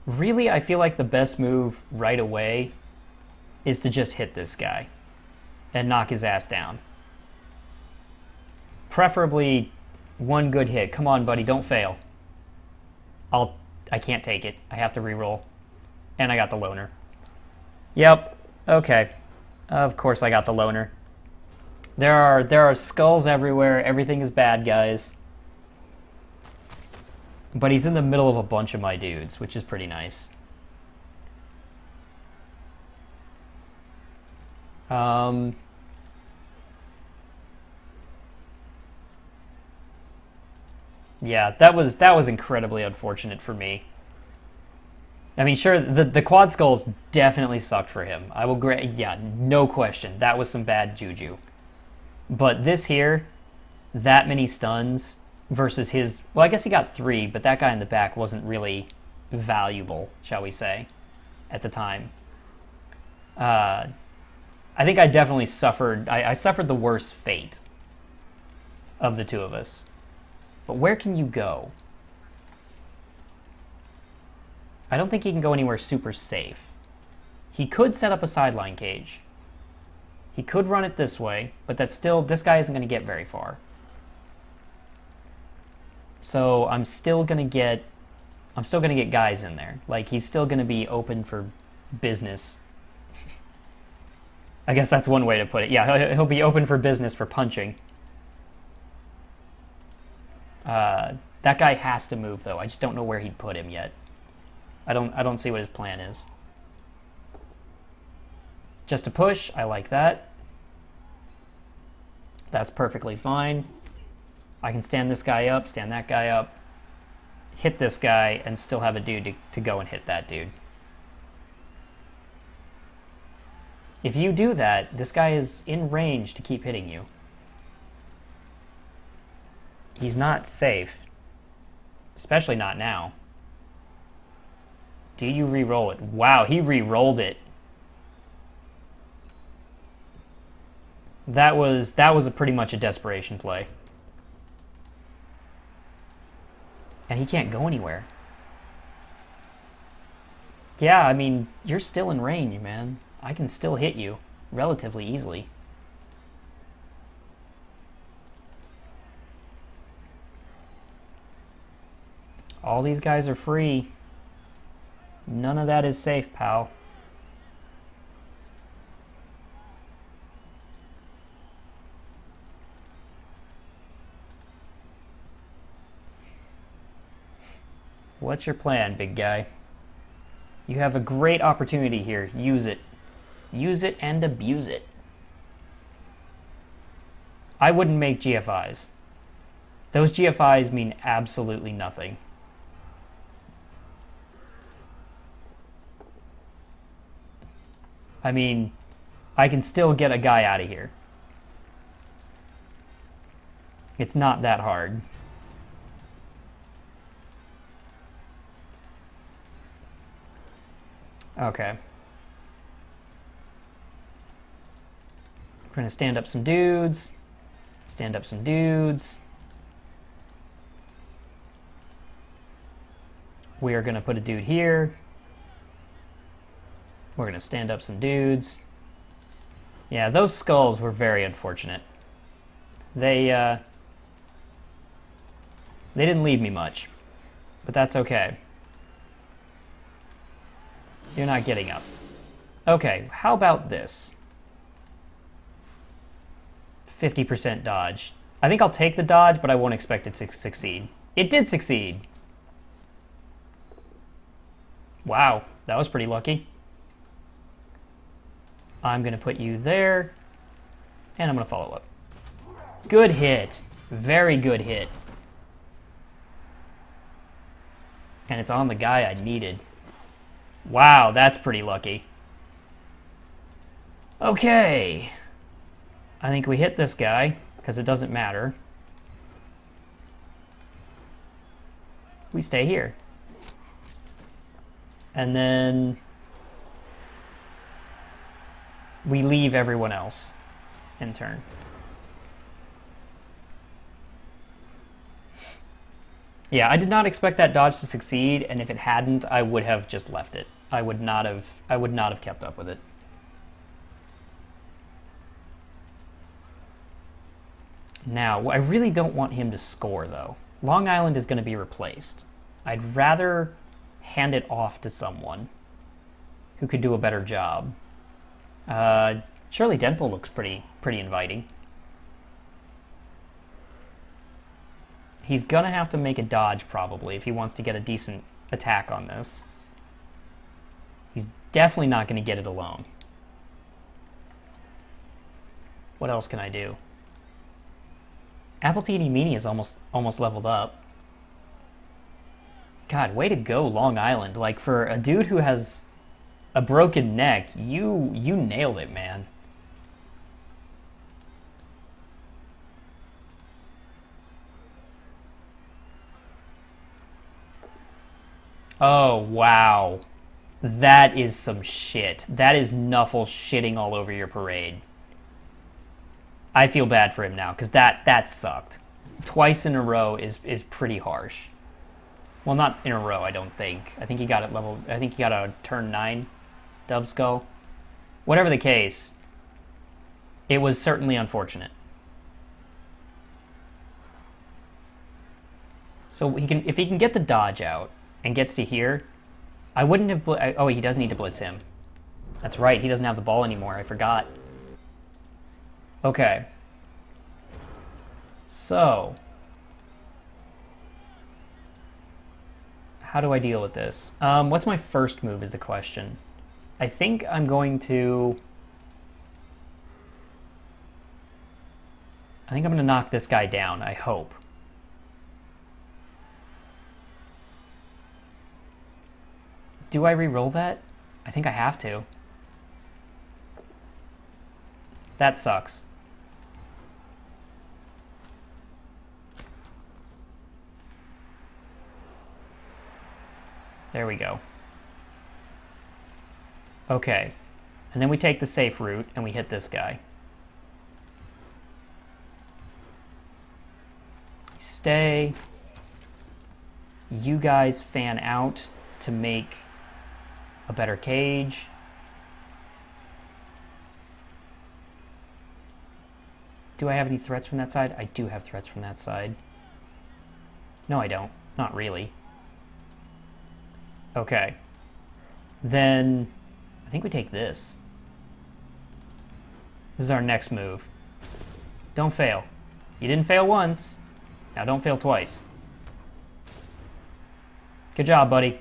Speaker 1: Really, I feel like the best move right away is to just hit this guy and knock his ass down. Preferably one good hit. Come on, buddy, don't fail. I can't take it. I have to reroll. And I got the loner. Yep. Okay. Of course I got the loner. There are skulls everywhere. Everything is bad, guys. But he's in the middle of a bunch of my dudes, which is pretty nice. Yeah, that was incredibly unfortunate for me. I mean, sure, the quad skulls definitely sucked for him. I will grant, yeah, no question. That was some bad juju. But this here, that many stuns versus his... Well, I guess he got 3, but that guy in the back wasn't really valuable, shall we say, at the time. I think I definitely suffered... I suffered the worst fate of the two of us. But where can you go? I don't think he can go anywhere super safe. He could set up a sideline cage. He could run it this way, but that's still... This guy isn't going to get very far. So I'm still going to get guys in there. Like, he's still going to be open for business. I guess that's one way to put it. Yeah, he'll be open for business for punching. That guy has to move, though. I just don't know where he'd put him yet. I don't see what his plan is. Just a push. I like that. That's perfectly fine. I can stand this guy up, stand that guy up, hit this guy, and still have a dude to go and hit that dude. If you do that, this guy is in range to keep hitting you. He's not safe. Especially not now. Do you re-roll it? Wow, he re-rolled it. That was a pretty much a desperation play. And he can't go anywhere. Yeah, I mean, you're still in range, man. I can still hit you relatively easily. All these guys are free. None of that is safe, pal. What's your plan, big guy? You have a great opportunity here. Use it. Use it and abuse it. I wouldn't make GFIs. Those GFIs mean absolutely nothing. I mean, I can still get a guy out of here. It's not that hard. Okay. We're gonna stand up some dudes. Stand up some dudes. We are gonna put a dude here. We're gonna stand up some dudes. Yeah, those skulls were very unfortunate. They didn't leave me much, but that's okay. You're not getting up. Okay, how about this? 50% dodge. I think I'll take the dodge, but I won't expect it to succeed. It did succeed. Wow, that was pretty lucky. I'm gonna put you there, and I'm gonna follow up. Good hit. Very good hit. And it's on the guy I needed. Wow, that's pretty lucky. Okay. I think we hit this guy, because it doesn't matter. We stay here. And then we leave everyone else in turn. Yeah, I did not expect that dodge to succeed, and if it hadn't, I would have just left it. I would not have kept up with it. Now, I really don't want him to score, though. Long Island is going to be replaced. I'd rather hand it off to someone who could do a better job. Shirley Denpel looks pretty inviting. He's going to have to make a dodge, probably, if he wants to get a decent attack on this. He's definitely not going to get it alone. What else can I do? Appletini Meanie is almost leveled up. God, way to go, Long Island. Like, for a dude who has a broken neck, you nailed it, man. Oh, wow. That is some shit. That is Nuffle shitting all over your parade. I feel bad for him now, because that sucked. Twice in a row is pretty harsh. Well, not in a row, I don't think. I think he got a turn 9 Dub Skull. Whatever the case, it was certainly unfortunate. So if he can get the dodge out and gets to here, I wouldn't have... Oh, he does need to blitz him. That's right, he doesn't have the ball anymore. I forgot. Okay. So, how do I deal with this? What's my first move is the question. I think I'm going to... I think I'm going to knock this guy down, I hope. Do I re-roll that? I think I have to. That sucks. There we go. Okay. And then we take the safe route and we hit this guy. Stay. You guys fan out to make a better cage. Do I have any threats from that side? I do have threats from that side. No, I don't. Not really. Okay. then I think we take this. This is our next move. Don't fail. You didn't fail once. Now don't fail twice. Good job, buddy.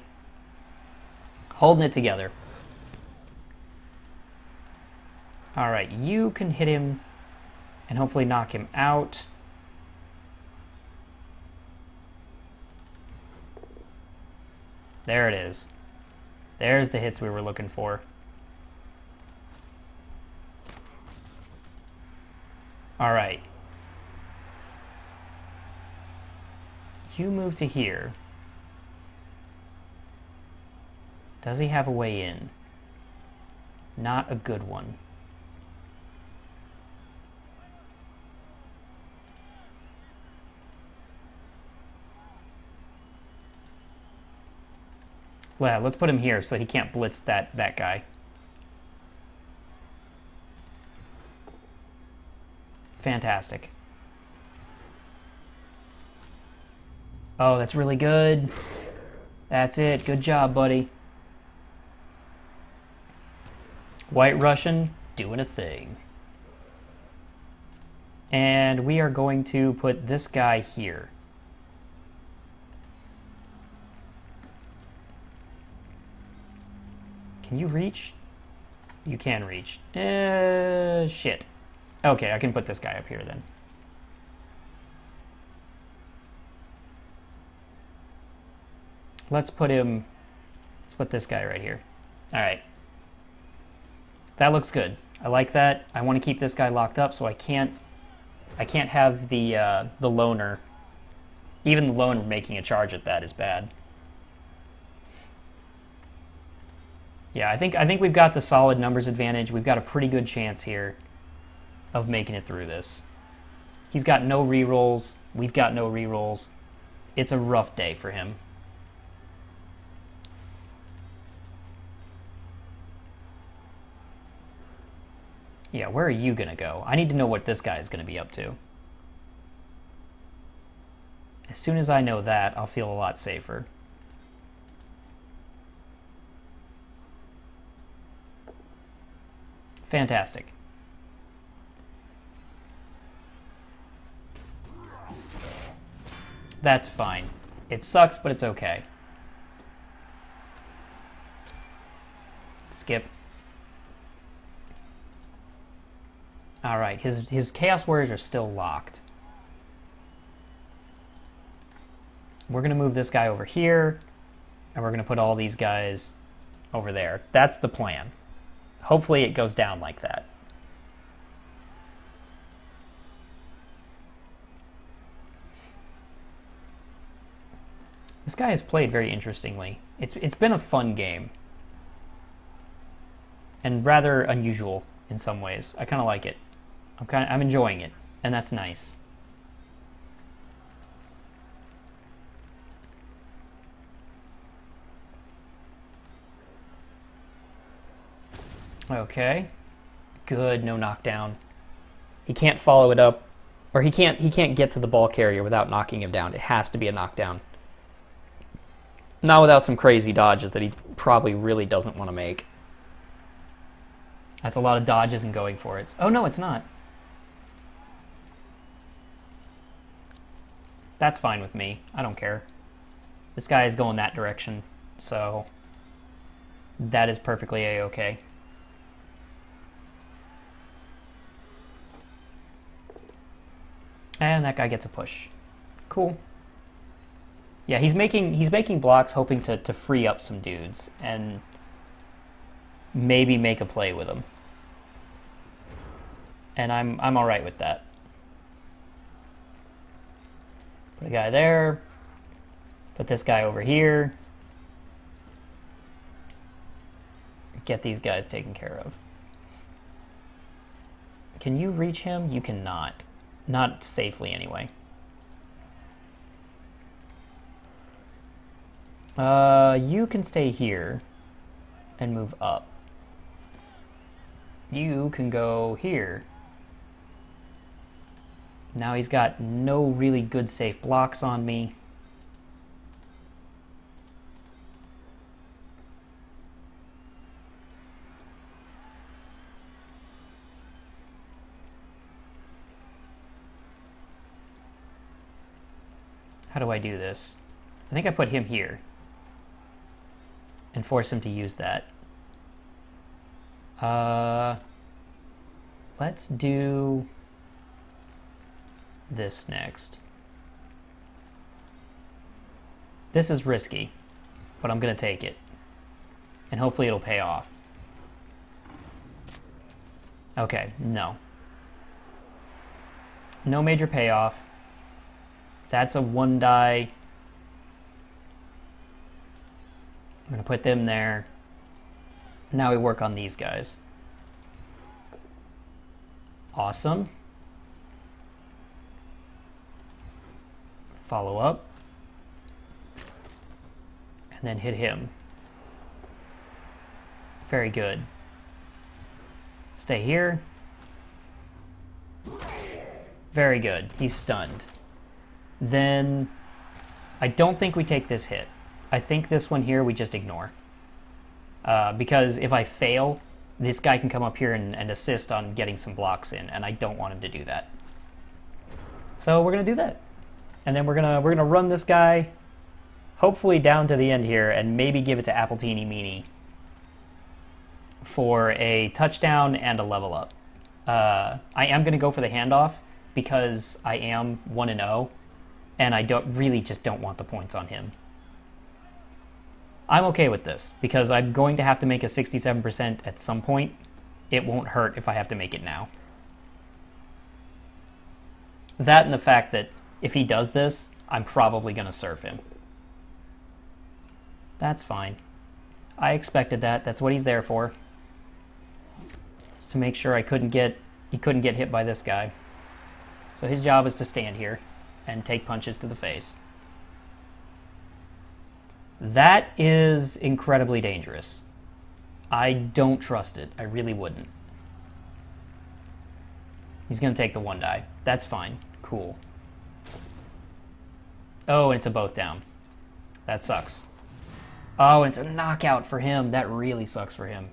Speaker 1: Holding it together. Alright, you can hit him and hopefully knock him out. There it is. There's the hits we were looking for. Alright. You move to here. Does he have a way in? Not a good one. Yeah, let's put him here so he can't blitz that guy. Fantastic. Oh, that's really good. That's it. Good job, buddy. White Russian doing a thing. And we are going to put this guy here. Can you reach? You can reach. Shit. Okay, I can put this guy up here then. Let's put this guy right here. All right. That looks good. I like that. I want to keep this guy locked up so I can't have the loner. Even the loner making a charge at that is bad. Yeah, I think we've got the solid numbers advantage. We've got a pretty good chance here of making it through this. He's got no rerolls. We've got no rerolls. It's a rough day for him. Yeah, where are you gonna go? I need to know what this guy is gonna be up to. As soon as I know that, I'll feel a lot safer. Fantastic. That's fine. It sucks, but it's okay. Skip. Alright, his Chaos Warriors are still locked. We're going to move this guy over here, and we're going to put all these guys over there. That's the plan. Hopefully it goes down like that. This guy has played very interestingly. It's been a fun game. And rather unusual in some ways. I kind of like it. I'm enjoying it, and that's nice. Okay. Good, no knockdown. He can't follow it up, or he can't get to the ball carrier without knocking him down. It has to be a knockdown. Not without some crazy dodges that he probably really doesn't want to make. That's a lot of dodges and going for it. Oh no, it's not. That's fine with me. I don't care. This guy is going that direction, so that is perfectly a-okay. And that guy gets a push. Cool. Yeah, he's making blocks hoping to free up some dudes and maybe make a play with them. And I'm all right with that. Put a guy there. Put this guy over here. Get these guys taken care of. Can you reach him? You cannot. Not safely, anyway. You can stay here and move up. You can go here. Now he's got no really good safe blocks on me. How do I do this? I think I put him here and force him to use that. Let's do this next. This is risky, but I'm gonna take it. And hopefully it'll pay off. Okay, no. No major payoff. That's a 1 die. I'm gonna put them there. Now we work on these guys. Awesome. Follow up. And then hit him. Very good. Stay here. Very good. He's stunned. Then I don't think we take this hit. I think this one here we just ignore. Because if I fail, this guy can come up here and assist on getting some blocks in, and I don't want him to do that. So we're gonna do that. And then we're gonna run this guy hopefully down to the end here and maybe give it to Apple Teeny Meeny for a touchdown and a level up. I am gonna go for the handoff because I am 1-0 and I really just don't want the points on him. I'm okay with this because I'm going to have to make a 67% at some point. It won't hurt if I have to make it now. That and the fact that if he does this, I'm probably going to serve him. That's fine. I expected that. That's what he's there for. Just to make sure he couldn't get hit by this guy. So his job is to stand here and take punches to the face. That is incredibly dangerous. I don't trust it. I really wouldn't. He's going to take the 1 die. That's fine. Cool. Oh, and it's a both down. That sucks. Oh, and it's a knockout for him. That really sucks for him.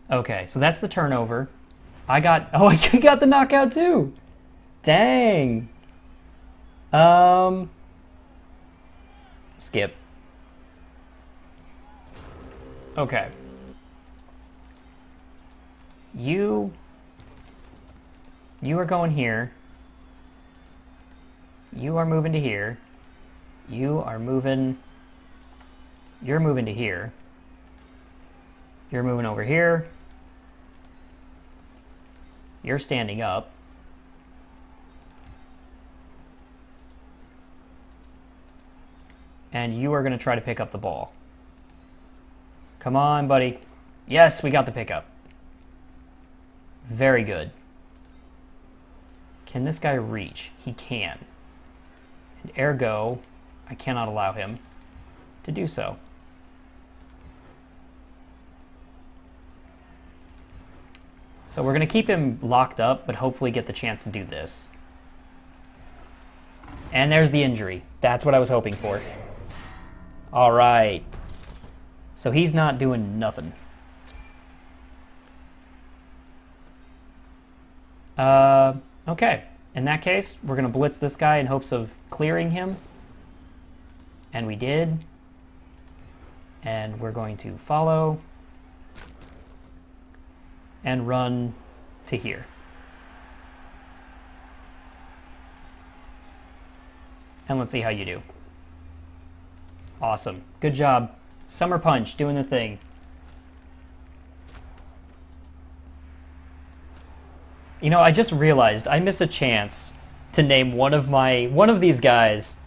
Speaker 1: Okay, so that's the turnover. I got the knockout too. Dang. Skip. Okay. You are going here. You are moving to here. You're moving to here. You're moving over here. You're standing up. And you are going to try to pick up the ball. Come on, buddy. Yes, we got the pickup. Very good. Can this guy reach? He can. And ergo, I cannot allow him to do so. So we're going to keep him locked up, but hopefully get the chance to do this. And there's the injury. That's what I was hoping for. All right. So he's not doing nothing. Okay. In that case, we're going to blitz this guy in hopes of clearing him. And we did. And we're going to follow and run to here. And let's see how you do. Awesome. Good job. Summer Punch doing the thing. You know, I just realized I miss a chance to name one of these guys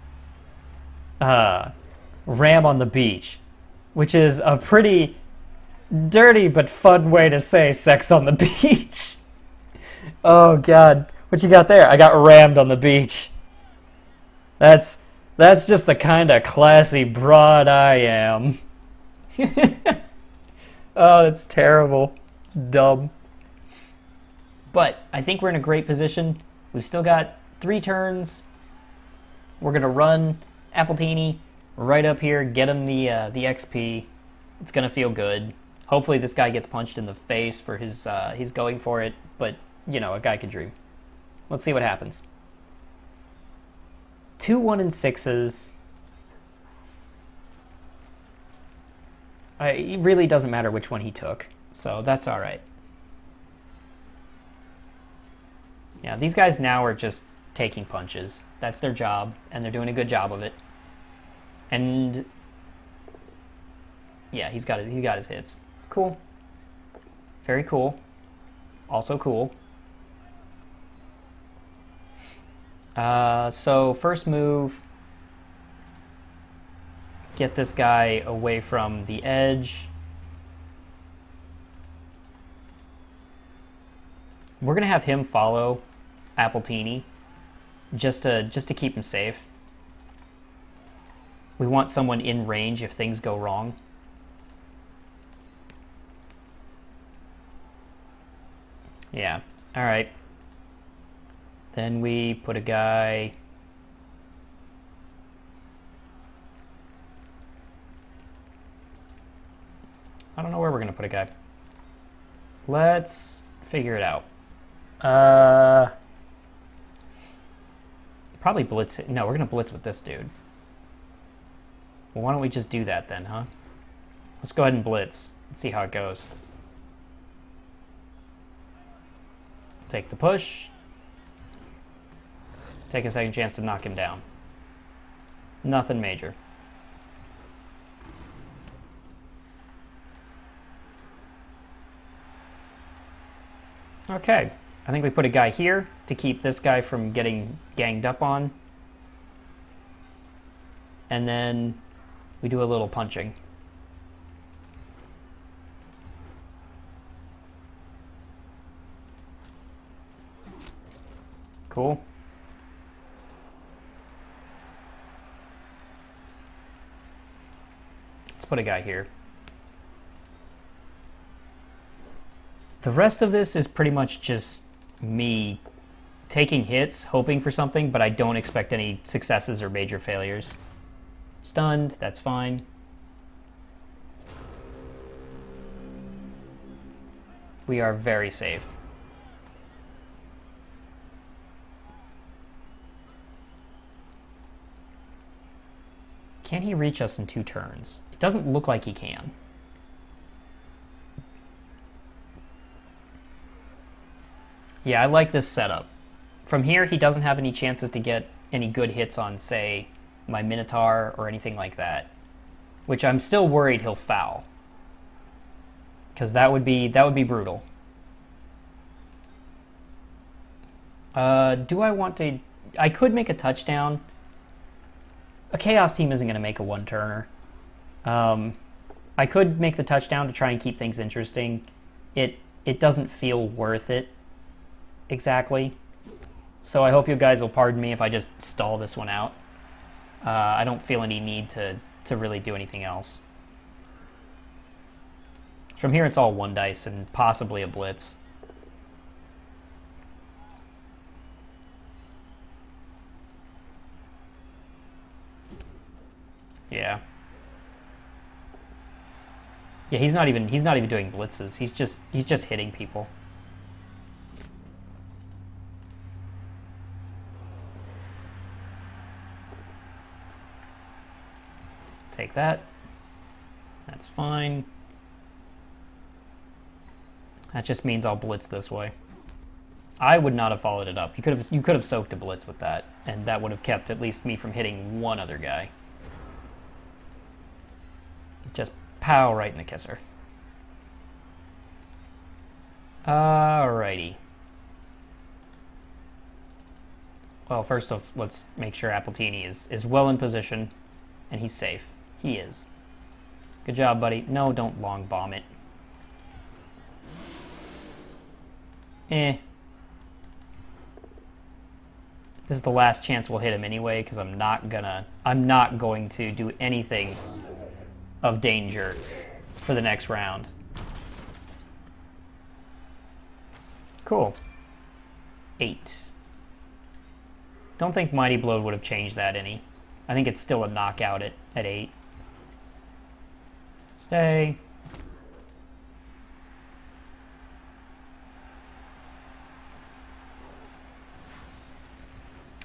Speaker 1: Ram on the Beach, which is a pretty dirty but fun way to say sex on the beach. Oh God, what you got there? I got rammed on the beach. That's just the kind of classy broad I am. Oh, that's terrible. It's dumb. But I think we're in a great position. We've still got 3 turns. We're gonna run Appletini right up here, get him the XP. It's gonna feel good. Hopefully this guy gets punched in the face for his he's going for it, but you know, a guy could dream. Let's see what happens. 2 1 and 6s. It really doesn't matter which one he took, so that's all right. Yeah, these guys now are just taking punches. That's their job, and they're doing a good job of it. And yeah, he's got his hits. Cool. Very cool. Also cool. So first move, get this guy away from the edge. We're gonna have him follow Appletini just to keep him safe. We want someone in range if things go wrong. Yeah, all right. Then we put a guy... I don't know where we're going to put a guy. Let's figure it out. Probably blitz it. No, we're going to blitz with this dude. Well, why don't we just do that then, huh? Let's go ahead and blitz and see how it goes. Take the push. Take a second chance to knock him down. Nothing major. Okay, I think we put a guy here to keep this guy from getting ganged up on. And then we do a little punching. Cool. Let's put a guy here. The rest of this is pretty much just me taking hits, hoping for something, but I don't expect any successes or major failures. Stunned, that's fine. We are very safe. Can he reach us in 2 turns? It doesn't look like he can. Yeah, I like this setup. From here, he doesn't have any chances to get any good hits on, say, my Minotaur or anything like that. Which I'm still worried he'll foul. Because that would be brutal. Do I want to... I could make a touchdown. A Chaos team isn't going to make a one-turner. I could make the touchdown to try and keep things interesting. It doesn't feel worth it. Exactly. So I hope you guys will pardon me if I just stall this one out. I don't feel any need to really do anything else. From here it's all 1 dice and possibly a blitz. Yeah. Yeah, he's not even doing blitzes. He's just hitting people. Take that. That's fine. That just means I'll blitz this way. I would not have followed it up. You could have soaked a blitz with that, and that would have kept at least me from hitting one other guy. Just pow right in the kisser. Alrighty. Well, first off, let's make sure Appletini is well in position, and he's safe. He is. Good job, buddy. No, don't long bomb it. This is the last chance we'll hit him anyway, because I'm not going to do anything of danger for the next round. Cool. 8. Don't think Mighty Blow would have changed that any. I think it's still a knockout at 8. Stay.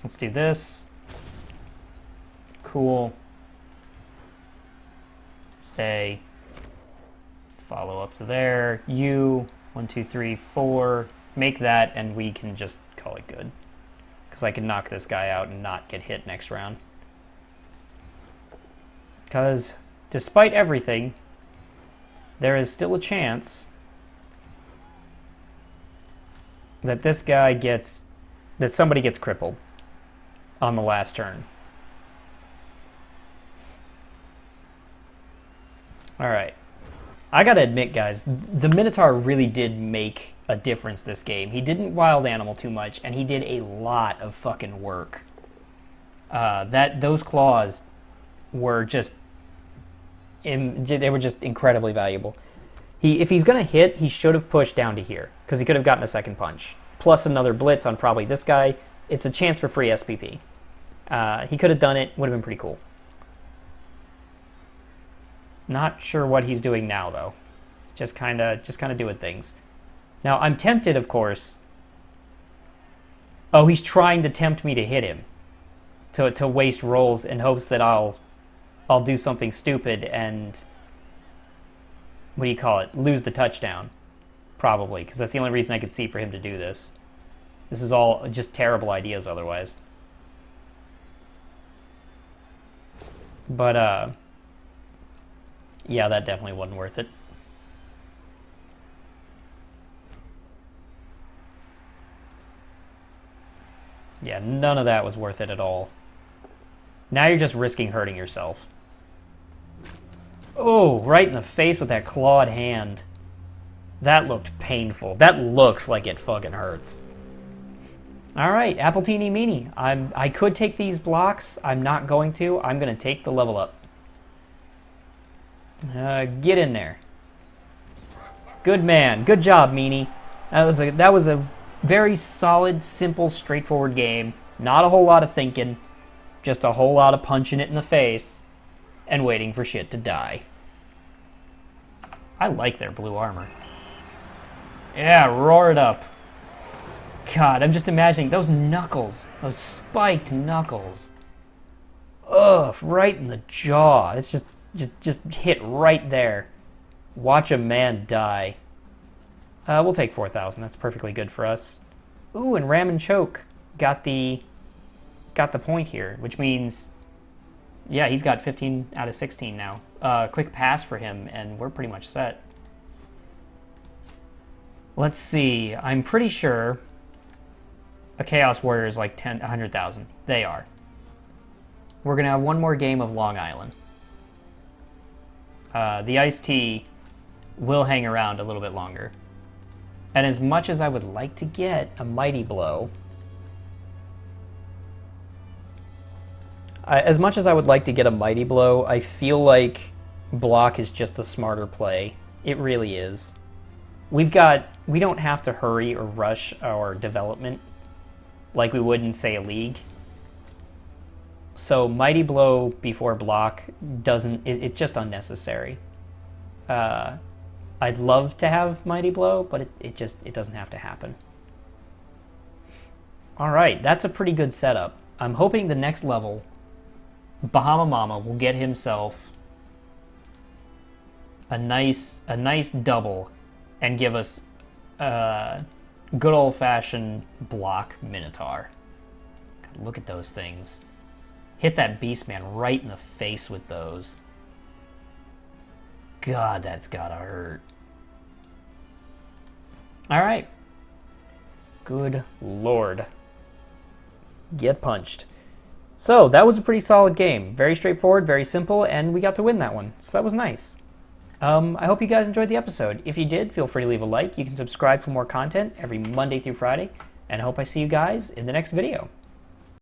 Speaker 1: Let's do this. Cool. Stay. Follow up to there. You, 1, 2, 3, 4. Make that, and we can just call it good. Because I can knock this guy out and not get hit next round. Because, despite everything, there is still a chance that this guy gets... that somebody gets crippled on the last turn. Alright. I gotta admit, guys, the Minotaur really did make a difference this game. He didn't wild animal too much, and he did a lot of fucking work. Those claws were just... they were just incredibly valuable. If he's gonna hit, he should have pushed down to here, because he could have gotten a second punch. Plus another blitz on probably this guy. It's a chance for free SPP. He could have done it, would have been pretty cool. Not sure what he's doing now, though. Just kind of doing things. Now, I'm tempted, of course. Oh, he's trying to tempt me to hit him. To waste rolls in hopes that I'll do something stupid and... what do you call it? Lose the touchdown. Probably, because that's the only reason I could see for him to do this. This is all just terrible ideas otherwise. But, yeah, that definitely wasn't worth it. Yeah, none of that was worth it at all. Now you're just risking hurting yourself. Oh, right in the face with that clawed hand. That looked painful. That looks like it fucking hurts. Alright, Apple Teeny Meeny. I could take these blocks. I'm not going to. I'm going to take the level up. Get in there. Good man. Good job, Meanie. That was a very solid, simple, straightforward game. Not a whole lot of thinking. Just a whole lot of punching it in the face and waiting for shit to die. I like their blue armor. Yeah, roar it up. God, I'm just imagining those knuckles. Those spiked knuckles. Ugh, right in the jaw. It's just hit right there. Watch a man die. We'll take 4,000. That's perfectly good for us. Ooh, and Ram and Choke got the point here, which means, yeah, he's got 15 out of 16 now. Quick pass for him, and we're pretty much set. Let's see. I'm pretty sure a Chaos Warrior is like 100,000. They are. We're going to have one more game of Long Island. The Iced Tea will hang around a little bit longer. And as much as I would like to get a Mighty Blow, I feel like block is just the smarter play. It really is. We don't have to hurry or rush our development like we would in, say, a league. So Mighty Blow before block it's just unnecessary. I'd love to have Mighty Blow, but it doesn't have to happen. Alright, that's a pretty good setup. I'm hoping the next level, Bahama Mama will get himself a nice double and give us a good old-fashioned block Minotaur. God, look at those things. Hit that Beastman right in the face with those. God, that's gotta hurt. Alright. Good lord. Get punched. So, that was a pretty solid game. Very straightforward, very simple, and we got to win that one. So that was nice. I hope you guys enjoyed the episode. If you did, feel free to leave a like. You can subscribe for more content every Monday through Friday. And I hope I see you guys in the next video.